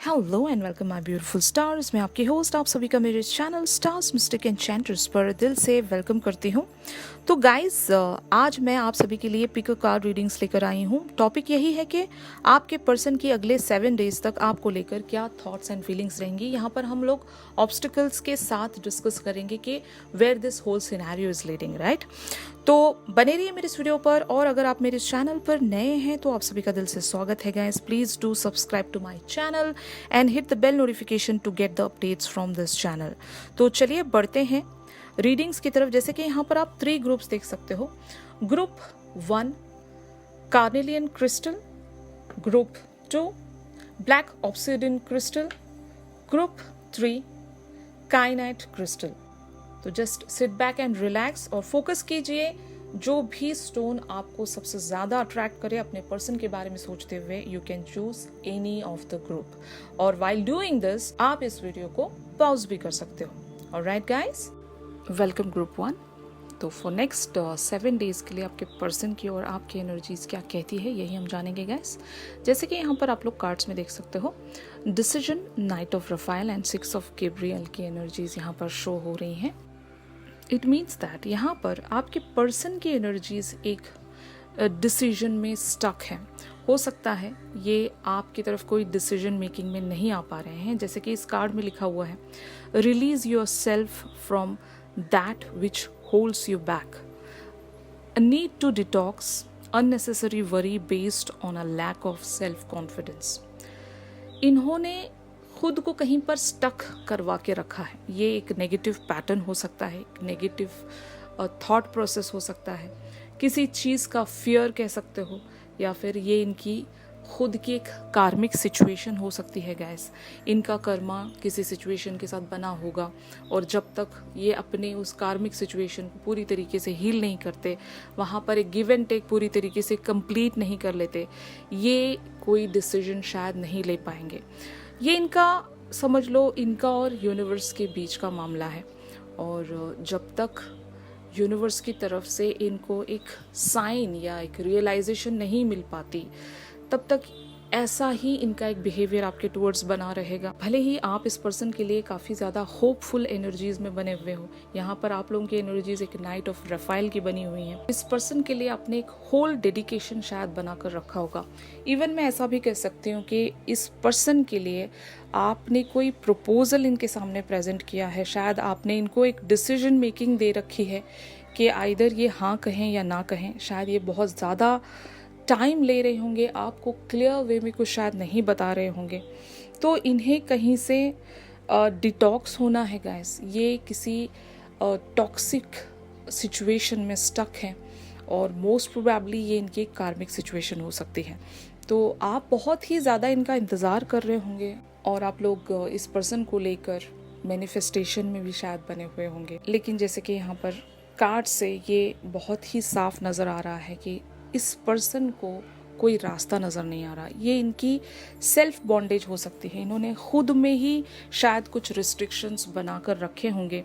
Hello and welcome my beautiful stars. मैं आपकी host आप सभी का मेरे चैनल स्टार्स मिस्टिक एन्चेंटर्स पर दिल से वेलकम करती हूँ। तो गाइस, आज मैं आप सभी के लिए पिक कार्ड रीडिंग्स लेकर आई हूँ। टॉपिक यही है कि आपके पर्सन की अगले 7 डेज तक आपको लेकर क्या थॉट्स एंड फीलिंग्स रहेंगी। यहाँ पर हम लोग ऑब्स्टिकल्स के साथ डिस्कस करेंगे कि where this whole scenario is leading, right. तो बने रहिए मेरे इस वीडियो पर, और अगर आप मेरे चैनल पर नए हैं तो आप सभी का दिल से स्वागत है guys. Please do subscribe to my channel and hit the bell notification to get the updates from this channel. तो चलिए बढ़ते हैं रीडिंग्स की तरफ। जैसे कि यहाँ पर आप 3 ग्रुप्स देख सकते हो। Group 1 carnelian crystal, group 2 black obsidian crystal, group 3 kyanite crystal. तो just sit back and relax और फोकस कीजिए जो भी स्टोन आपको सबसे ज्यादा अट्रैक्ट करे अपने पर्सन के बारे में सोचते हुए। You can choose any of the group, और वाइल डूइंग दिस आप इस वीडियो को पॉज भी कर सकते हो। Alright guys, welcome group 1। तो फॉर नेक्स्ट 7 डेज के लिए आपके पर्सन की और आपकी एनर्जीज क्या कहती है यही हम जानेंगे गाइस। जैसे कि यहाँ पर आप लोग कार्ड्स में देख सकते हो, decision, night of Rafale and 6 of Gabriel की एनर्जीज यहाँ पर शो हो रही हैं। इट मीन्स दैट यहाँ पर आपके पर्सन की एनर्जीज एक डिसीजन में स्टक है। हो सकता है ये आपकी तरफ कोई डिसीजन मेकिंग में नहीं आ पा रहे हैं। जैसे कि इस कार्ड में लिखा हुआ है, release yourself from that which holds you back, a need to detox unnecessary worry based on a lack of self confidence. इन्होंने खुद को कहीं पर स्टक करवा के रखा है। ये एक नेगेटिव पैटर्न हो सकता है, एक नेगेटिव थॉट प्रोसेस हो सकता है, किसी चीज़ का फियर कह सकते हो, या फिर ये इनकी खुद की एक कार्मिक सिचुएशन हो सकती है गैस। इनका कर्मा किसी सिचुएशन के साथ बना होगा, और जब तक ये अपने उस कार्मिक सिचुएशन को पूरी तरीके से हील नहीं करते, वहाँ पर एक गिव एंड टेक पूरी तरीके से कंप्लीट नहीं कर लेते, ये कोई डिसीजन शायद नहीं ले पाएंगे। ये इनका समझ लो इनका और यूनिवर्स के बीच का मामला है, और जब तक यूनिवर्स की तरफ से इनको एक साइन या एक रियलाइजेशन नहीं मिल पाती, तब तक ऐसा ही इनका एक बिहेवियर आपके टुवर्ड्स बना रहेगा। भले ही आप इस पर्सन के लिए काफ़ी ज़्यादा होपफुल एनर्जीज में बने हुए हो, यहाँ पर आप लोगों की एनर्जीज एक नाइट ऑफ रफाइल की बनी हुई हैं। इस पर्सन के लिए आपने एक होल डेडिकेशन शायद बनाकर रखा होगा। इवन मैं ऐसा भी कह सकती हूँ कि इस पर्सन के लिए आपने कोई प्रपोजल इनके सामने प्रेजेंट किया है। शायद आपने इनको एक डिसीजन मेकिंग दे रखी है कि आइदर ये हाँ कहें या ना कहें। शायद ये बहुत ज़्यादा टाइम ले रहे होंगे, आपको क्लियर वे में कुछ शायद नहीं बता रहे होंगे। तो इन्हें कहीं से डिटॉक्स होना है गाइस। ये किसी टॉक्सिक सिचुएशन में स्टक हैं, और मोस्ट प्रोबेबली ये इनकी कार्मिक सिचुएशन हो सकती है। तो आप बहुत ही ज़्यादा इनका इंतज़ार कर रहे होंगे, और आप लोग इस पर्सन को लेकर मैनिफेस्टेशन में भी शायद बने हुए होंगे। लेकिन जैसे कि यहाँ पर कार्ड से ये बहुत ही साफ नज़र आ रहा है कि इस पर्सन को कोई रास्ता नज़र नहीं आ रहा। ये इनकी सेल्फ बॉन्डेज हो सकती है। इन्होंने खुद में ही शायद कुछ रिस्ट्रिक्शंस बनाकर रखे होंगे।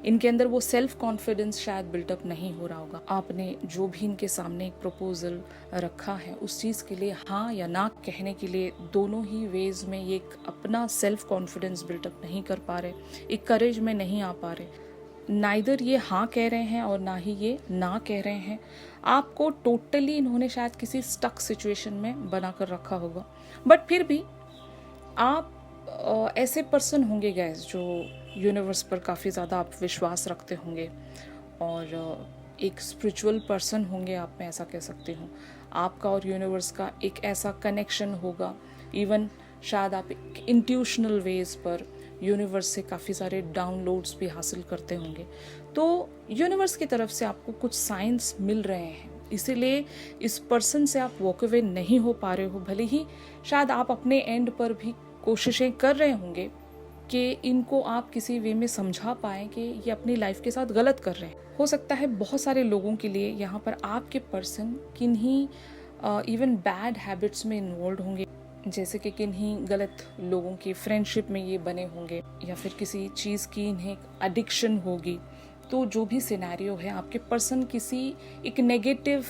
इनके अंदर वो सेल्फ कॉन्फिडेंस शायद बिल्टअप नहीं हो रहा होगा। आपने जो भी इनके सामने एक प्रपोजल रखा है, उस चीज़ के लिए हाँ या ना कहने के लिए दोनों ही वेज में ये अपना सेल्फ कॉन्फिडेंस बिल्टअप नहीं कर पा रहे, एक करेज में नहीं आ पा रहे। नाइदर ये हाँ कह रहे हैं और ना ही ये ना कह रहे हैं। आपको टोटली इन्होंने शायद किसी स्टक सिचुएशन में बनाकर रखा होगा। बट फिर भी आप ऐसे पर्सन होंगे गैस जो यूनिवर्स पर काफ़ी ज़्यादा आप विश्वास रखते होंगे, और एक स्पिरिचुअल पर्सन होंगे आप, मैं ऐसा कह सकती हूँ। आपका और यूनिवर्स का एक ऐसा कनेक्शन होगा। इवन शायद आप एक इंट्यूशनल वेज पर यूनिवर्स से काफ़ी सारे डाउनलोड्स भी हासिल करते होंगे। तो यूनिवर्स की तरफ से आपको कुछ साइंस मिल रहे हैं, इसीलिए इस पर्सन से आप वॉक अवे नहीं हो पा रहे हो। भले ही शायद आप अपने एंड पर भी कोशिशें कर रहे होंगे कि इनको आप किसी वे में समझा पाएँ कि ये अपनी लाइफ के साथ गलत कर रहे हैं। हो सकता है बहुत सारे लोगों के लिए यहाँ पर आपके पर्सन किन्हीं इवन बैड हैबिट्स में इन्वॉल्व होंगे, जैसे कि किन्हीं गलत लोगों की फ्रेंडशिप में ये बने होंगे, या फिर किसी चीज़ की इन्हें एडिक्शन होगी। तो जो भी सिनेरियो है, आपके पर्सन किसी एक नेगेटिव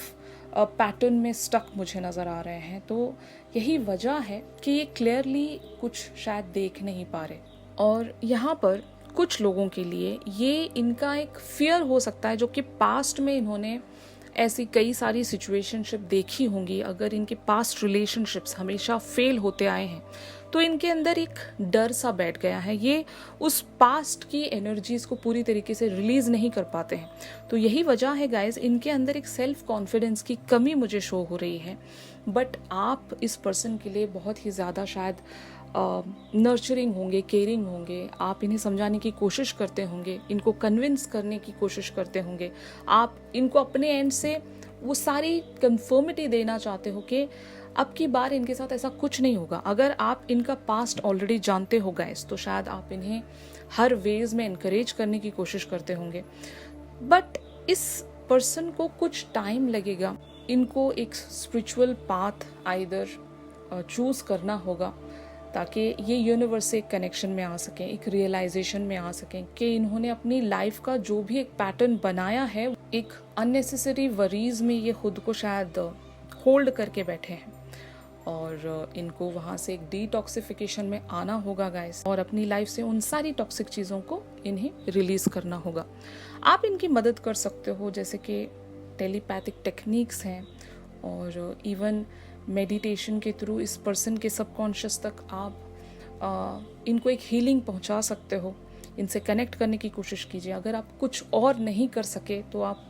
पैटर्न में स्टक मुझे नज़र आ रहे हैं। तो यही वजह है कि ये क्लियरली कुछ शायद देख नहीं पा रहे। और यहाँ पर कुछ लोगों के लिए ये इनका एक फियर हो सकता है, जो कि पास्ट में इन्होंने ऐसी कई सारी सिचुएशनशिप देखी होंगी। अगर इनके पास्ट रिलेशनशिप्स हमेशा फेल होते आए हैं तो इनके अंदर एक डर सा बैठ गया है। ये उस पास्ट की एनर्जीज को पूरी तरीके से रिलीज नहीं कर पाते हैं। तो यही वजह है गाइज, इनके अंदर एक सेल्फ कॉन्फिडेंस की कमी मुझे शो हो रही है। बट आप इस पर्सन के लिए बहुत ही ज़्यादा शायद नर्चरिंग होंगे, केयरिंग होंगे। आप इन्हें समझाने की कोशिश करते होंगे, इनको कन्विंस करने की कोशिश करते होंगे। आप इनको अपने एंड से वो सारी कंफर्मिटी देना चाहते हो कि अब की बार इनके साथ ऐसा कुछ नहीं होगा। अगर आप इनका पास्ट ऑलरेडी जानते हो गाइस, तो शायद आप इन्हें हर वेज में इनकरेज करने की कोशिश करते होंगे। बट इस पर्सन को कुछ टाइम लगेगा। इनको एक स्पिरिचुअल पाथ आइदर चूज करना होगा ताकि ये यूनिवर्स से एक कनेक्शन में आ सकें, एक रियलाइजेशन में आ सकें कि इन्होंने अपनी लाइफ का जो भी एक पैटर्न बनाया है, एक अननेसेसरी वरीज में ये खुद को शायद होल्ड करके बैठे हैं। और इनको वहाँ से एक डिटॉक्सिफिकेशन में आना होगा गाइस, और अपनी लाइफ से उन सारी टॉक्सिक चीज़ों को इन्हें रिलीज करना होगा। आप इनकी मदद कर सकते हो, जैसे कि टेलीपैथिक टेक्निक्स हैं, और इवन मेडिटेशन के थ्रू इस पर्सन के सबकॉन्शियस तक आप इनको एक हीलिंग पहुंचा सकते हो। इनसे कनेक्ट करने की कोशिश कीजिए। अगर आप कुछ और नहीं कर सके तो आप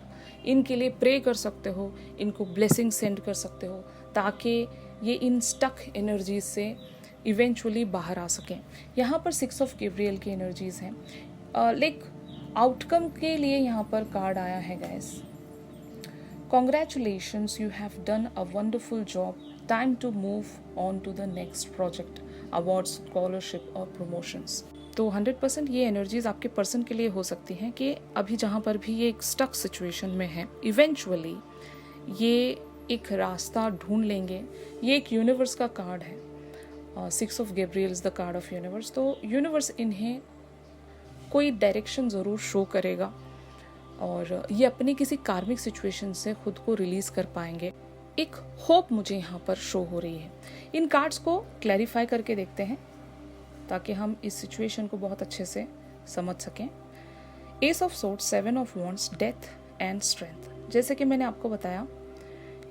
इनके लिए प्रे कर सकते हो, इनको ब्लेसिंग सेंड कर सकते हो, ताकि ये इन स्टक एनर्जीज से इवेंचुअली बाहर आ सकें। यहाँ पर 6 ऑफ गैब्रियल की एनर्जीज हैं। आउटकम के लिए यहाँ पर कार्ड आया है guys. Congratulations, you have done a wonderful job. Time to move on to the next project, awards, scholarship और promotions. तो 100% ये एनर्जीज आपके पर्सन के लिए हो सकती हैं कि अभी जहाँ पर भी ये एक स्टक सिचुएशन में है, इवेंचुअली ये एक रास्ता ढूंढ लेंगे। ये एक यूनिवर्स का कार्ड है। 6 of Gabriel is the card of universe. तो यूनिवर्स इन्हें कोई डायरेक्शन ज़रूर शो करेगा और ये अपनी किसी कार्मिक सिचुएशन से खुद को रिलीज कर पाएंगे। एक होप मुझे यहाँ पर शो हो रही है। इन कार्ड्स को क्लैरिफाई करके देखते हैं ताकि हम इस सिचुएशन को बहुत अच्छे से समझ सकें। S of swords, 7 of wands, death and strength. जैसे कि मैंने आपको बताया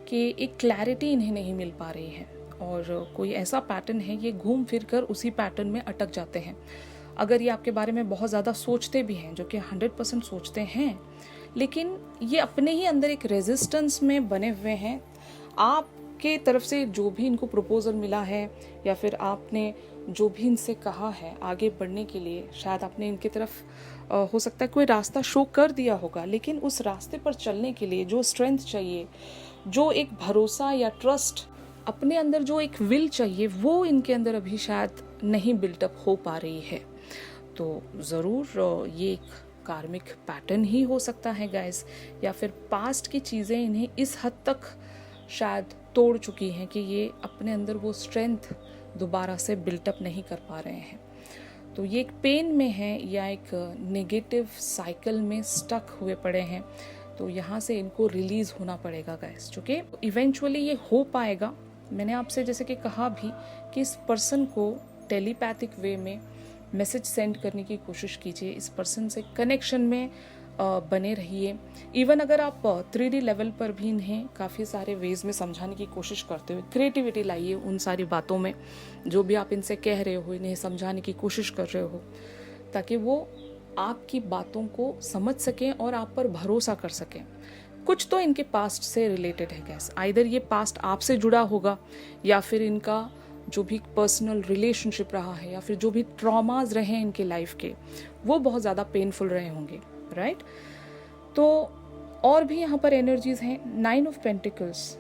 कि एक क्लैरिटी इन्हें नहीं मिल पा रही है, और कोई ऐसा पैटर्न है, ये घूम फिर कर उसी पैटर्न में अटक जाते हैं। अगर ये आपके बारे में बहुत ज़्यादा सोचते भी हैं, जो कि 100% सोचते हैं, लेकिन ये अपने ही अंदर एक रेजिस्टेंस में बने हुए हैं। आपके तरफ से जो भी इनको प्रपोजल मिला है या फिर आपने जो भी इनसे कहा है आगे बढ़ने के लिए, शायद आपने इनकी तरफ हो सकता है कोई रास्ता शो कर दिया होगा, लेकिन उस रास्ते पर चलने के लिए जो स्ट्रेंथ चाहिए, जो एक भरोसा या ट्रस्ट, अपने अंदर जो एक विल चाहिए, वो इनके अंदर अभी शायद नहीं बिल्टअप हो पा रही है। तो ज़रूर ये एक कार्मिक पैटर्न ही हो सकता है गाइस, या फिर पास्ट की चीज़ें इन्हें इस हद तक शायद तोड़ चुकी हैं कि ये अपने अंदर वो स्ट्रेंथ दोबारा से बिल्टअप नहीं कर पा रहे हैं। तो ये एक पेन में है या एक नेगेटिव साइकिल में स्टक हुए पड़े हैं। तो यहाँ से इनको रिलीज़ होना पड़ेगा गाइस, क्योंकि इवेंचुअली ये हो पाएगा। मैंने आपसे जैसे कि कहा भी कि इस पर्सन को टेलीपैथिक वे में मैसेज सेंड करने की कोशिश कीजिए, इस पर्सन से कनेक्शन में बने रहिए। इवन अगर आप 3D लेवल पर भी इन्हें काफ़ी सारे वेज में समझाने की कोशिश करते हुए क्रिएटिविटी लाइए उन सारी बातों में, जो भी आप इनसे कह रहे हो, इन्हें समझाने की कोशिश कर रहे हो, ताकि वो आपकी बातों को समझ सकें और आप पर भरोसा कर सकें। कुछ तो इनके पास्ट से रिलेटेड है गैस, आइदर ये पास्ट आपसे जुड़ा होगा या फिर इनका जो भी पर्सनल रिलेशनशिप रहा है या फिर जो भी ट्रॉमाज रहे हैं इनके लाइफ के, वो बहुत ज़्यादा पेनफुल रहे होंगे, राइट। तो और भी यहाँ पर एनर्जीज हैं, 9 of pentacles,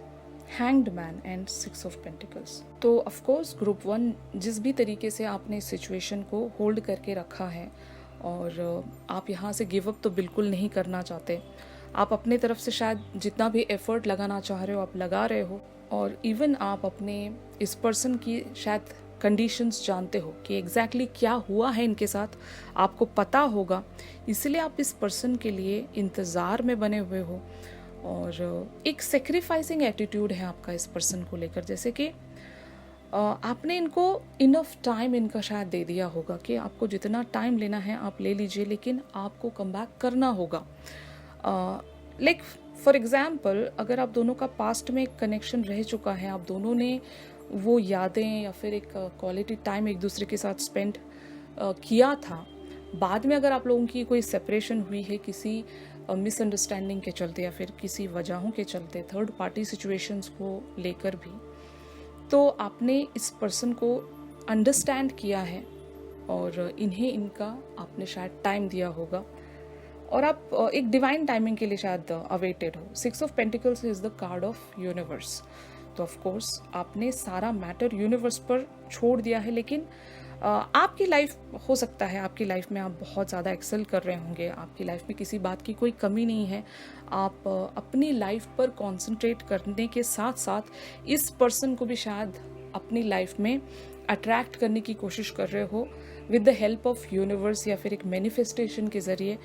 hanged man and 6 of pentacles. तो ऑफ कोर्स ग्रुप 1 जिस भी तरीके से आपने इस सिचुएशन को होल्ड करके रखा है और आप यहाँ से गिव अप तो बिल्कुल नहीं करना चाहते। आप अपने तरफ से शायद जितना भी एफर्ट लगाना चाह रहे हो आप लगा रहे हो, और इवन आप अपने इस पर्सन की शायद कंडीशंस जानते हो कि एग्जैक्टली क्या हुआ है इनके साथ, आपको पता होगा, इसलिए आप इस पर्सन के लिए इंतज़ार में बने हुए हो। और एक सेक्रीफाइसिंग एटीट्यूड है आपका इस पर्सन को लेकर, जैसे कि आपने इनको इनफ टाइम इनका शायद दे दिया होगा कि आपको जितना टाइम लेना है आप ले लीजिए, लेकिन आपको कम बैक करना होगा। लाइक फॉर एग्जाम्पल, अगर आप दोनों का पास्ट में एक कनेक्शन रह चुका है, आप दोनों ने वो यादें या फिर एक क्वालिटी टाइम एक दूसरे के साथ स्पेंड किया था, बाद में अगर आप लोगों की कोई सेपरेशन हुई है किसी मिसअंडरस्टैंडिंग के चलते या फिर किसी वजहों के चलते, थर्ड पार्टी सिचुएशंस को लेकर भी, तो आपने इस पर्सन को अंडरस्टैंड किया है और इन्हें इनका आपने शायद टाइम दिया होगा और आप एक डिवाइन टाइमिंग के लिए शायद अवेटेड हो। 6 of pentacles is the card of universe. तो ऑफ कोर्स आपने सारा मैटर यूनिवर्स पर छोड़ दिया है, लेकिन आपकी लाइफ हो सकता है, आपकी लाइफ में आप बहुत ज़्यादा एक्सेल कर रहे होंगे, आपकी लाइफ में किसी बात की कोई कमी नहीं है, आप अपनी लाइफ पर कंसंट्रेट करने के साथ साथ इस पर्सन को भी शायद अपनी लाइफ में अट्रैक्ट करने की कोशिश कर रहे हो with the help of universe या फिर एक मैनिफेस्टेशन के ज़रिए,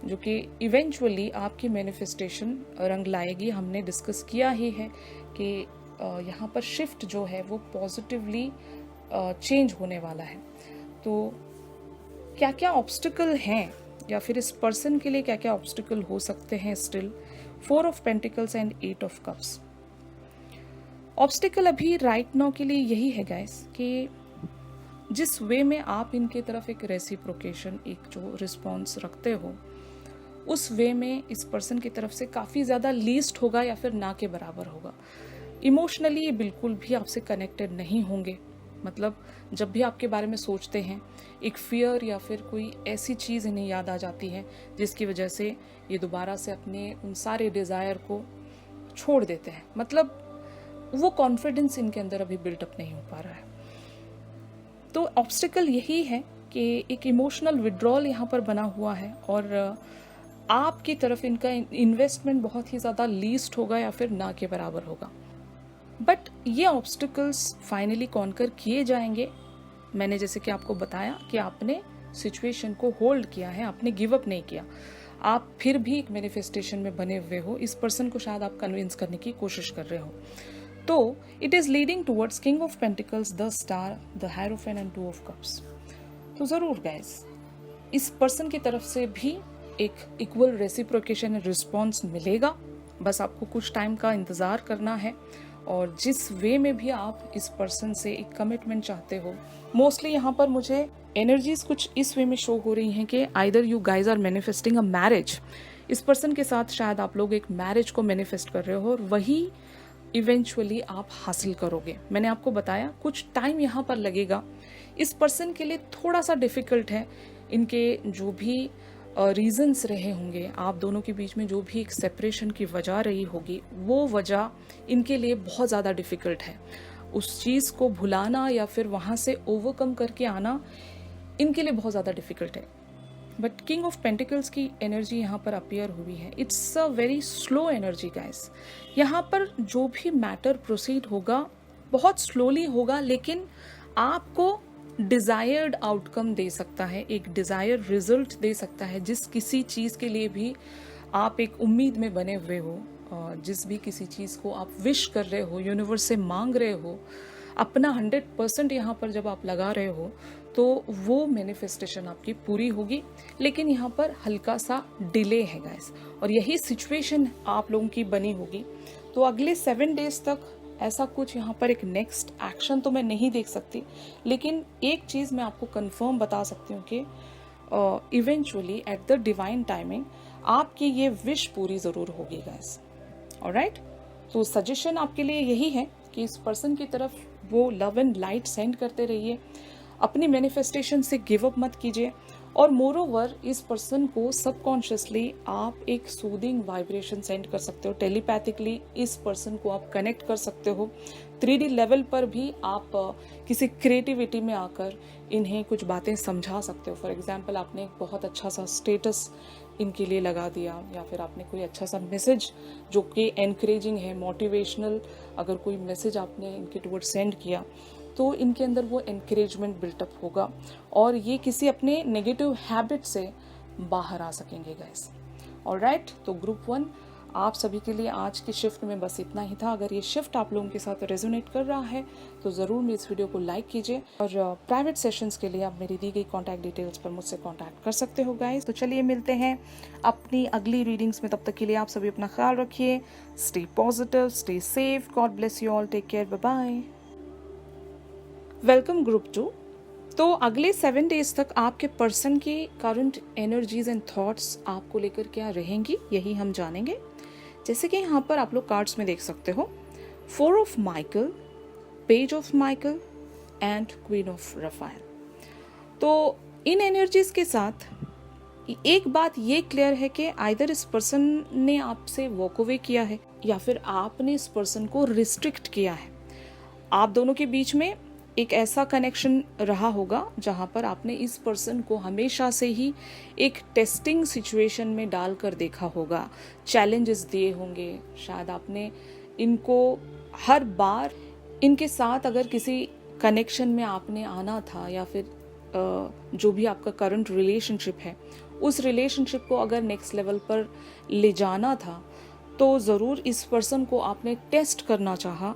जो कि इवेंचुअली आपकी मैनिफेस्टेशन रंग लाएगी। हमने डिस्कस किया ही है कि यहाँ पर शिफ्ट जो है वो पॉजिटिवली चेंज होने वाला है। तो क्या क्या ऑब्स्टिकल हैं या फिर इस पर्सन के लिए क्या क्या ऑब्स्टिकल हो सकते हैं still? 4 of pentacles and 8 of cups. Obstacle अभी राइट नाउ के लिए यही है गाइस कि जिस वे में आप इनके तरफ एक रेसिप्रोकेशन, एक जो रिस्पॉन्स रखते हो, उस वे में इस पर्सन की तरफ से काफ़ी ज़्यादा लीस्ट होगा या फिर ना के बराबर होगा। इमोशनली ये बिल्कुल भी आपसे कनेक्टेड नहीं होंगे। मतलब जब भी आपके बारे में सोचते हैं, एक फियर या फिर कोई ऐसी चीज़ इन्हें याद आ जाती है जिसकी वजह से ये दोबारा से अपने उन सारे डिज़ायर को छोड़ देते हैं। मतलब वो कॉन्फिडेंस इनके अंदर अभी बिल्डअप नहीं हो पा रहा है। तो ऑब्स्टिकल यही है कि एक इमोशनल विड्रॉल यहाँ पर बना हुआ है और आपकी तरफ इनका इन्वेस्टमेंट बहुत ही ज़्यादा लीस्ट होगा या फिर ना के बराबर होगा। बट ये ऑब्स्टिकल्स फाइनली कॉन्कर किए जाएंगे। मैंने जैसे कि आपको बताया कि आपने सिचुएशन को होल्ड किया है, आपने गिव अप नहीं किया, आप फिर भी एक मैनिफेस्टेशन में बने हुए हो। इस पर्सन को शायद आप कन्विंस करने की कोशिश कर रहे हो। तो it is leading towards king of pentacles, the star, the hierophant and 2 of cups. तो जरूर गाइस, इस पर्सन की तरफ से भी एक इक्वल रेसिप्रोकेशन रिस्पॉन्स मिलेगा। बस आपको कुछ टाइम का इंतजार करना है और जिस वे में भी आप इस पर्सन से एक कमिटमेंट चाहते हो, मोस्टली यहाँ पर मुझे एनर्जीज कुछ इस वे में शो हो रही हैं कि either you guys are manifesting a marriage. इस पर्सन के साथ शायद आप लोग एक मैरिज को मैनिफेस्ट कर रहे हो और वही इवेंचुअली आप हासिल करोगे। मैंने आपको बताया कुछ टाइम यहाँ पर लगेगा। इस पर्सन के लिए थोड़ा सा डिफिकल्ट है। इनके जो भी रीजंस रहे होंगे, आप दोनों के बीच में जो भी एक सेपरेशन की वजह रही होगी, वो वजह इनके लिए बहुत ज़्यादा डिफ़िकल्ट है। उस चीज़ को भुलाना या फिर वहाँ से ओवरकम करके आना इनके लिए बहुत ज़्यादा डिफ़िकल्ट है। बट किंग ऑफ पेंटिकल्स की एनर्जी यहाँ पर अपीयर हुई है। It's a very slow energy guys. यहाँ पर जो भी मैटर प्रोसीड होगा बहुत स्लोली होगा, लेकिन आपको डिज़ायर्ड आउटकम दे सकता है, एक डिज़ायर्ड रिजल्ट दे सकता है। जिस किसी चीज़ के लिए भी आप एक उम्मीद में बने हुए हो, जिस भी किसी चीज़ को आप विश कर रहे हो, यूनिवर्स से मांग रहे हो, अपना 100% यहाँ पर जब आप लगा रहे हो तो वो मैनिफेस्टेशन आपकी पूरी होगी। लेकिन यहाँ पर हल्का सा डिले है गाइस, और यही सिचुएशन आप लोगों की बनी होगी। तो अगले 7 डेज तक ऐसा कुछ यहाँ पर एक नेक्स्ट एक्शन तो मैं नहीं देख सकती, लेकिन एक चीज़ मैं आपको कंफर्म बता सकती हूँ कि eventually at the divine timing आपकी ये विश पूरी ज़रूर होगी गाइस। ऑलराइट, तो सजेशन आपके लिए यही है कि इस पर्सन की तरफ वो लव एंड लाइट सेंड करते रहिए, अपनी मैनिफेस्टेशन से गिव अप मत कीजिए, और मोर ओवर इस पर्सन को सबकॉन्शियसली आप एक सूदिंग वाइब्रेशन सेंड कर सकते हो। टेलीपैथिकली इस पर्सन को आप कनेक्ट कर सकते हो। 3D लेवल पर भी आप किसी क्रिएटिविटी में आकर इन्हें कुछ बातें समझा सकते हो। फॉर एग्जाम्पल, आपने एक बहुत अच्छा सा स्टेटस इनके लिए लगा दिया, या फिर आपने कोई अच्छा सा मैसेज जो कि एनकरेजिंग है, मोटिवेशनल अगर कोई मैसेज आपने इनके टुवर्ड सेंड किया, तो इनके अंदर वो एनकरेजमेंट बिल्टअप होगा और ये किसी अपने नेगेटिव हैबिट से बाहर आ सकेंगे गाइस। ऑलराइट, तो ग्रुप 1 आप सभी के लिए आज की शिफ्ट में बस इतना ही था। अगर ये शिफ्ट आप लोगों के साथ रेजोनेट कर रहा है तो ज़रूर मेरे इस वीडियो को लाइक कीजिए, और प्राइवेट सेशंस के लिए आप मेरी दी गई कॉन्टैक्ट डिटेल्स पर मुझसे कॉन्टैक्ट कर सकते हो गाइस। तो चलिए मिलते हैं अपनी अगली रीडिंग्स में। तब तक के लिए आप सभी अपना ख्याल रखिए। Stay positive, stay safe, God bless you all, take care, bye bye. Welcome group 2। तो अगले 7 डेज तक आपके पर्सन की करंट एनर्जीज एंड थॉट्स आपको लेकर क्या रहेंगी, यही हम जानेंगे। जैसे कि यहाँ पर आप लोग कार्ड्स में देख सकते हो, 4 of Michael, page of Michael and queen of Raphael. तो इन एनर्जीज के साथ एक बात ये क्लियर है कि आइदर इस पर्सन ने आपसे वॉक अवे किया है या फिर आपने इस पर्सन को रिस्ट्रिक्ट किया है। आप दोनों के बीच में एक ऐसा कनेक्शन रहा होगा जहां पर आपने इस पर्सन को हमेशा से ही एक टेस्टिंग सिचुएशन में डालकर देखा होगा, चैलेंजेस दिए होंगे। शायद आपने इनको हर बार इनके साथ अगर किसी कनेक्शन में आपने आना था या फिर जो भी आपका करंट रिलेशनशिप है उस रिलेशनशिप को अगर नेक्स्ट लेवल पर ले जाना था तो ज़रूर इस पर्सन को आपने टेस्ट करना चाहा।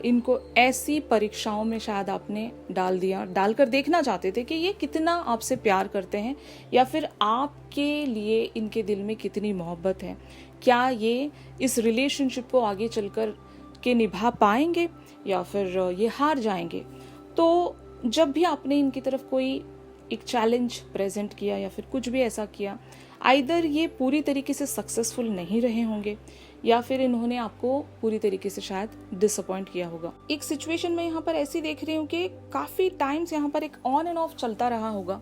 इनको ऐसी परीक्षाओं में शायद आपने डालकर देखना चाहते थे कि ये कितना आपसे प्यार करते हैं या फिर आपके लिए इनके दिल में कितनी मोहब्बत है। क्या ये इस रिलेशनशिप को आगे चलकर के निभा पाएंगे या फिर ये हार जाएंगे। तो जब भी आपने इनकी तरफ कोई एक चैलेंज प्रेजेंट किया या फिर कुछ भी ऐसा किया, आइदर ये पूरी तरीके से सक्सेसफुल नहीं रहे होंगे या फिर इन्होंने आपको पूरी तरीके से शायद डिसअपॉइंट किया होगा। एक सिचुएशन में यहाँ पर ऐसी देख रही हूँ कि काफी टाइम्स यहाँ पर एक ऑन एंड ऑफ चलता रहा होगा।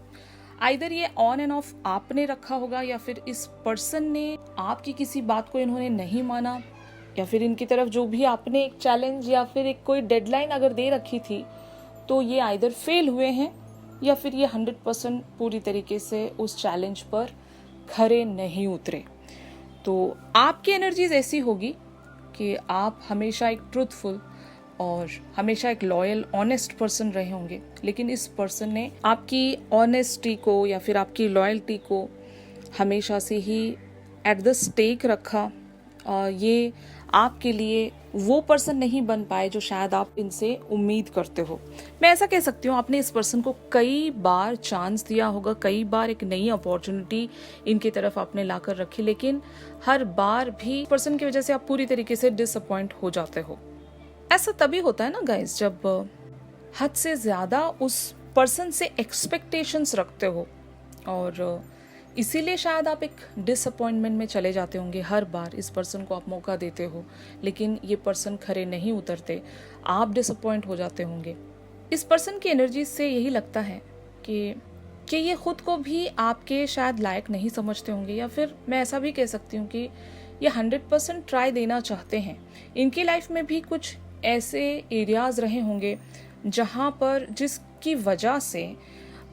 आइदर ये ऑन एंड ऑफ आपने रखा होगा या फिर इस पर्सन ने आपकी किसी बात को इन्होंने नहीं माना, या फिर इनकी तरफ जो भी आपने एक चैलेंज या फिर एक कोई डेडलाइन अगर दे रखी थी तो ये आइदर फेल हुए हैं या फिर ये 100% पूरी तरीके से उस चैलेंज पर खरे नहीं उतरे। तो आपकी एनर्जीज ऐसी होगी कि आप हमेशा एक ट्रूथफुल और हमेशा एक लॉयल ऑनेस्ट पर्सन रहे होंगे, लेकिन इस पर्सन ने आपकी ऑनेस्टी को या फिर आपकी लॉयल्टी को हमेशा से ही एट द स्टेक रखा। ये आपके लिए वो पर्सन नहीं बन पाए जो शायद आप इनसे उम्मीद करते हो। मैं ऐसा कह सकती हूँ, आपने इस पर्सन को कई बार चांस दिया होगा, कई बार एक नई अपॉर्चुनिटी इनकी तरफ आपने लाकर रखी, लेकिन हर बार भी पर्सन की वजह से आप पूरी तरीके से डिसअपॉइंट हो जाते हो। ऐसा तभी होता है ना गाइस, जब हद से ज्यादा उस पर्सन से एक्सपेक्टेशंस रखते हो और इसीलिए शायद आप एक डिसअपॉइंटमेंट में चले जाते होंगे। हर बार इस पर्सन को आप मौका देते हो लेकिन ये पर्सन खरे नहीं उतरते, आप डिसअपॉइंट हो जाते होंगे। इस पर्सन की एनर्जी से यही लगता है कि ये खुद को भी आपके शायद लायक नहीं समझते होंगे, या फिर मैं ऐसा भी कह सकती हूँ कि ये 100% ट्राई देना चाहते हैं। इनकी लाइफ में भी कुछ ऐसे एरियाज रहे होंगे जहाँ पर जिसकी वजह से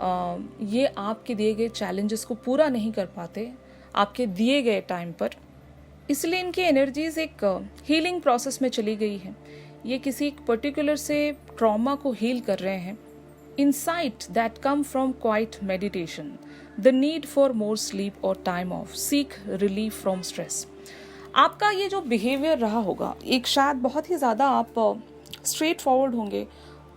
ये आपके दिए गए चैलेंजेस को पूरा नहीं कर पाते आपके दिए गए टाइम पर। इसलिए इनकी एनर्जीज एक हीलिंग प्रोसेस में चली गई है। ये किसी एक पर्टिकुलर से ट्रॉमा को हील कर रहे हैं। Insight that come from quiet meditation, the need for more sleep और time off, seek relief from stress. आपका ये जो बिहेवियर रहा होगा, एक शायद बहुत ही ज़्यादा आप स्ट्रेट फॉरवर्ड होंगे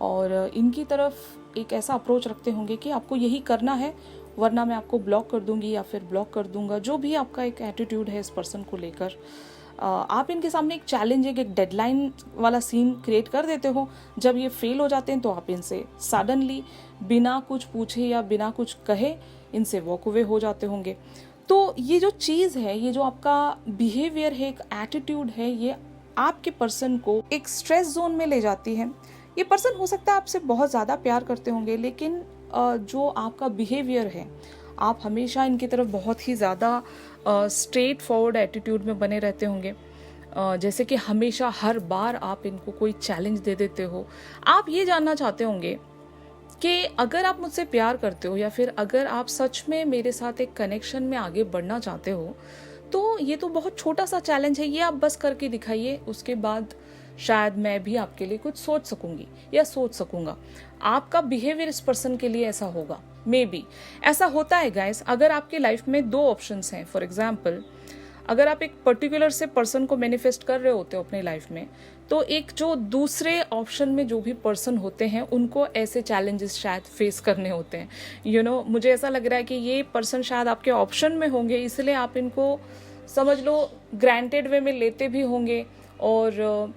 और इनकी तरफ एक ऐसा अप्रोच रखते होंगे कि आपको यही करना है वरना मैं आपको ब्लॉक कर दूंगी या फिर ब्लॉक कर दूंगा। जो भी आपका एक एटीट्यूड है इस पर्सन को लेकर, आप इनके सामने एक चैलेंज, एक डेडलाइन वाला सीन क्रिएट कर देते हो। जब ये फेल हो जाते हैं तो आप इनसे सडनली बिना कुछ पूछे या बिना कुछ कहे इनसे वॉक अवे हो जाते होंगे। तो ये जो चीज़ है, ये जो आपका बिहेवियर है, एक एटीट्यूड है, ये आपके पर्सन को एक स्ट्रेस जोन में ले जाती है। ये पर्सन हो सकता है आपसे बहुत ज़्यादा प्यार करते होंगे, लेकिन जो आपका बिहेवियर है, आप हमेशा इनकी तरफ बहुत ही ज़्यादा स्ट्रेट फॉरवर्ड एटीट्यूड में बने रहते होंगे। जैसे कि हमेशा हर बार आप इनको कोई चैलेंज दे देते हो। आप ये जानना चाहते होंगे कि अगर आप मुझसे प्यार करते हो या फिर अगर आप सच में मेरे साथ एक कनेक्शन में आगे बढ़ना चाहते हो तो ये तो बहुत छोटा सा चैलेंज है, ये आप बस करके दिखाइए, उसके बाद शायद मैं भी आपके लिए कुछ सोच सकूंगी या सोच सकूंगा। आपका बिहेवियर इस पर्सन के लिए ऐसा होगा। मे बी ऐसा होता है गाइस, अगर आपके लाइफ में 2 ऑप्शंस हैं। फॉर एग्जाम्पल, अगर आप एक पर्टिकुलर से पर्सन को मैनिफेस्ट कर रहे होते हो अपने लाइफ में, तो एक जो दूसरे ऑप्शन में जो भी पर्सन होते हैं उनको ऐसे चैलेंजेस शायद फेस करने होते हैं। मुझे ऐसा लग रहा है कि ये पर्सन शायद आपके ऑप्शन में होंगे, इसलिए आप इनको समझ लो ग्रांटेड वे में लेते भी होंगे। और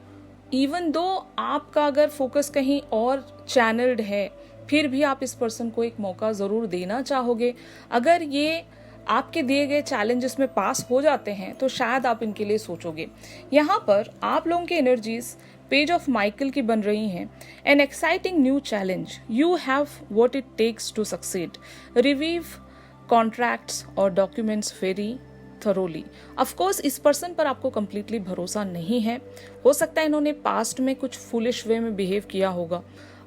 इवन दो आपका अगर फोकस कहीं और चैनल्ड है, फिर भी आप इस पर्सन को एक मौका ज़रूर देना चाहोगे। अगर ये आपके दिए गए चैलेंजेस में पास हो जाते हैं तो शायद आप इनके लिए सोचोगे। यहाँ पर आप लोगों की एनर्जीज पेज ऑफ माइकल की बन रही हैं। An exciting new challenge, you have what it takes to succeed, review contracts और डॉक्यूमेंट्स वेरी थरोली। ऑफकोर्स इस पर्सन पर आपको कंप्लीटली भरोसा नहीं है। हो सकता है इन्होंने पास्ट में कुछ फुलिश वे में बिहेव किया होगा,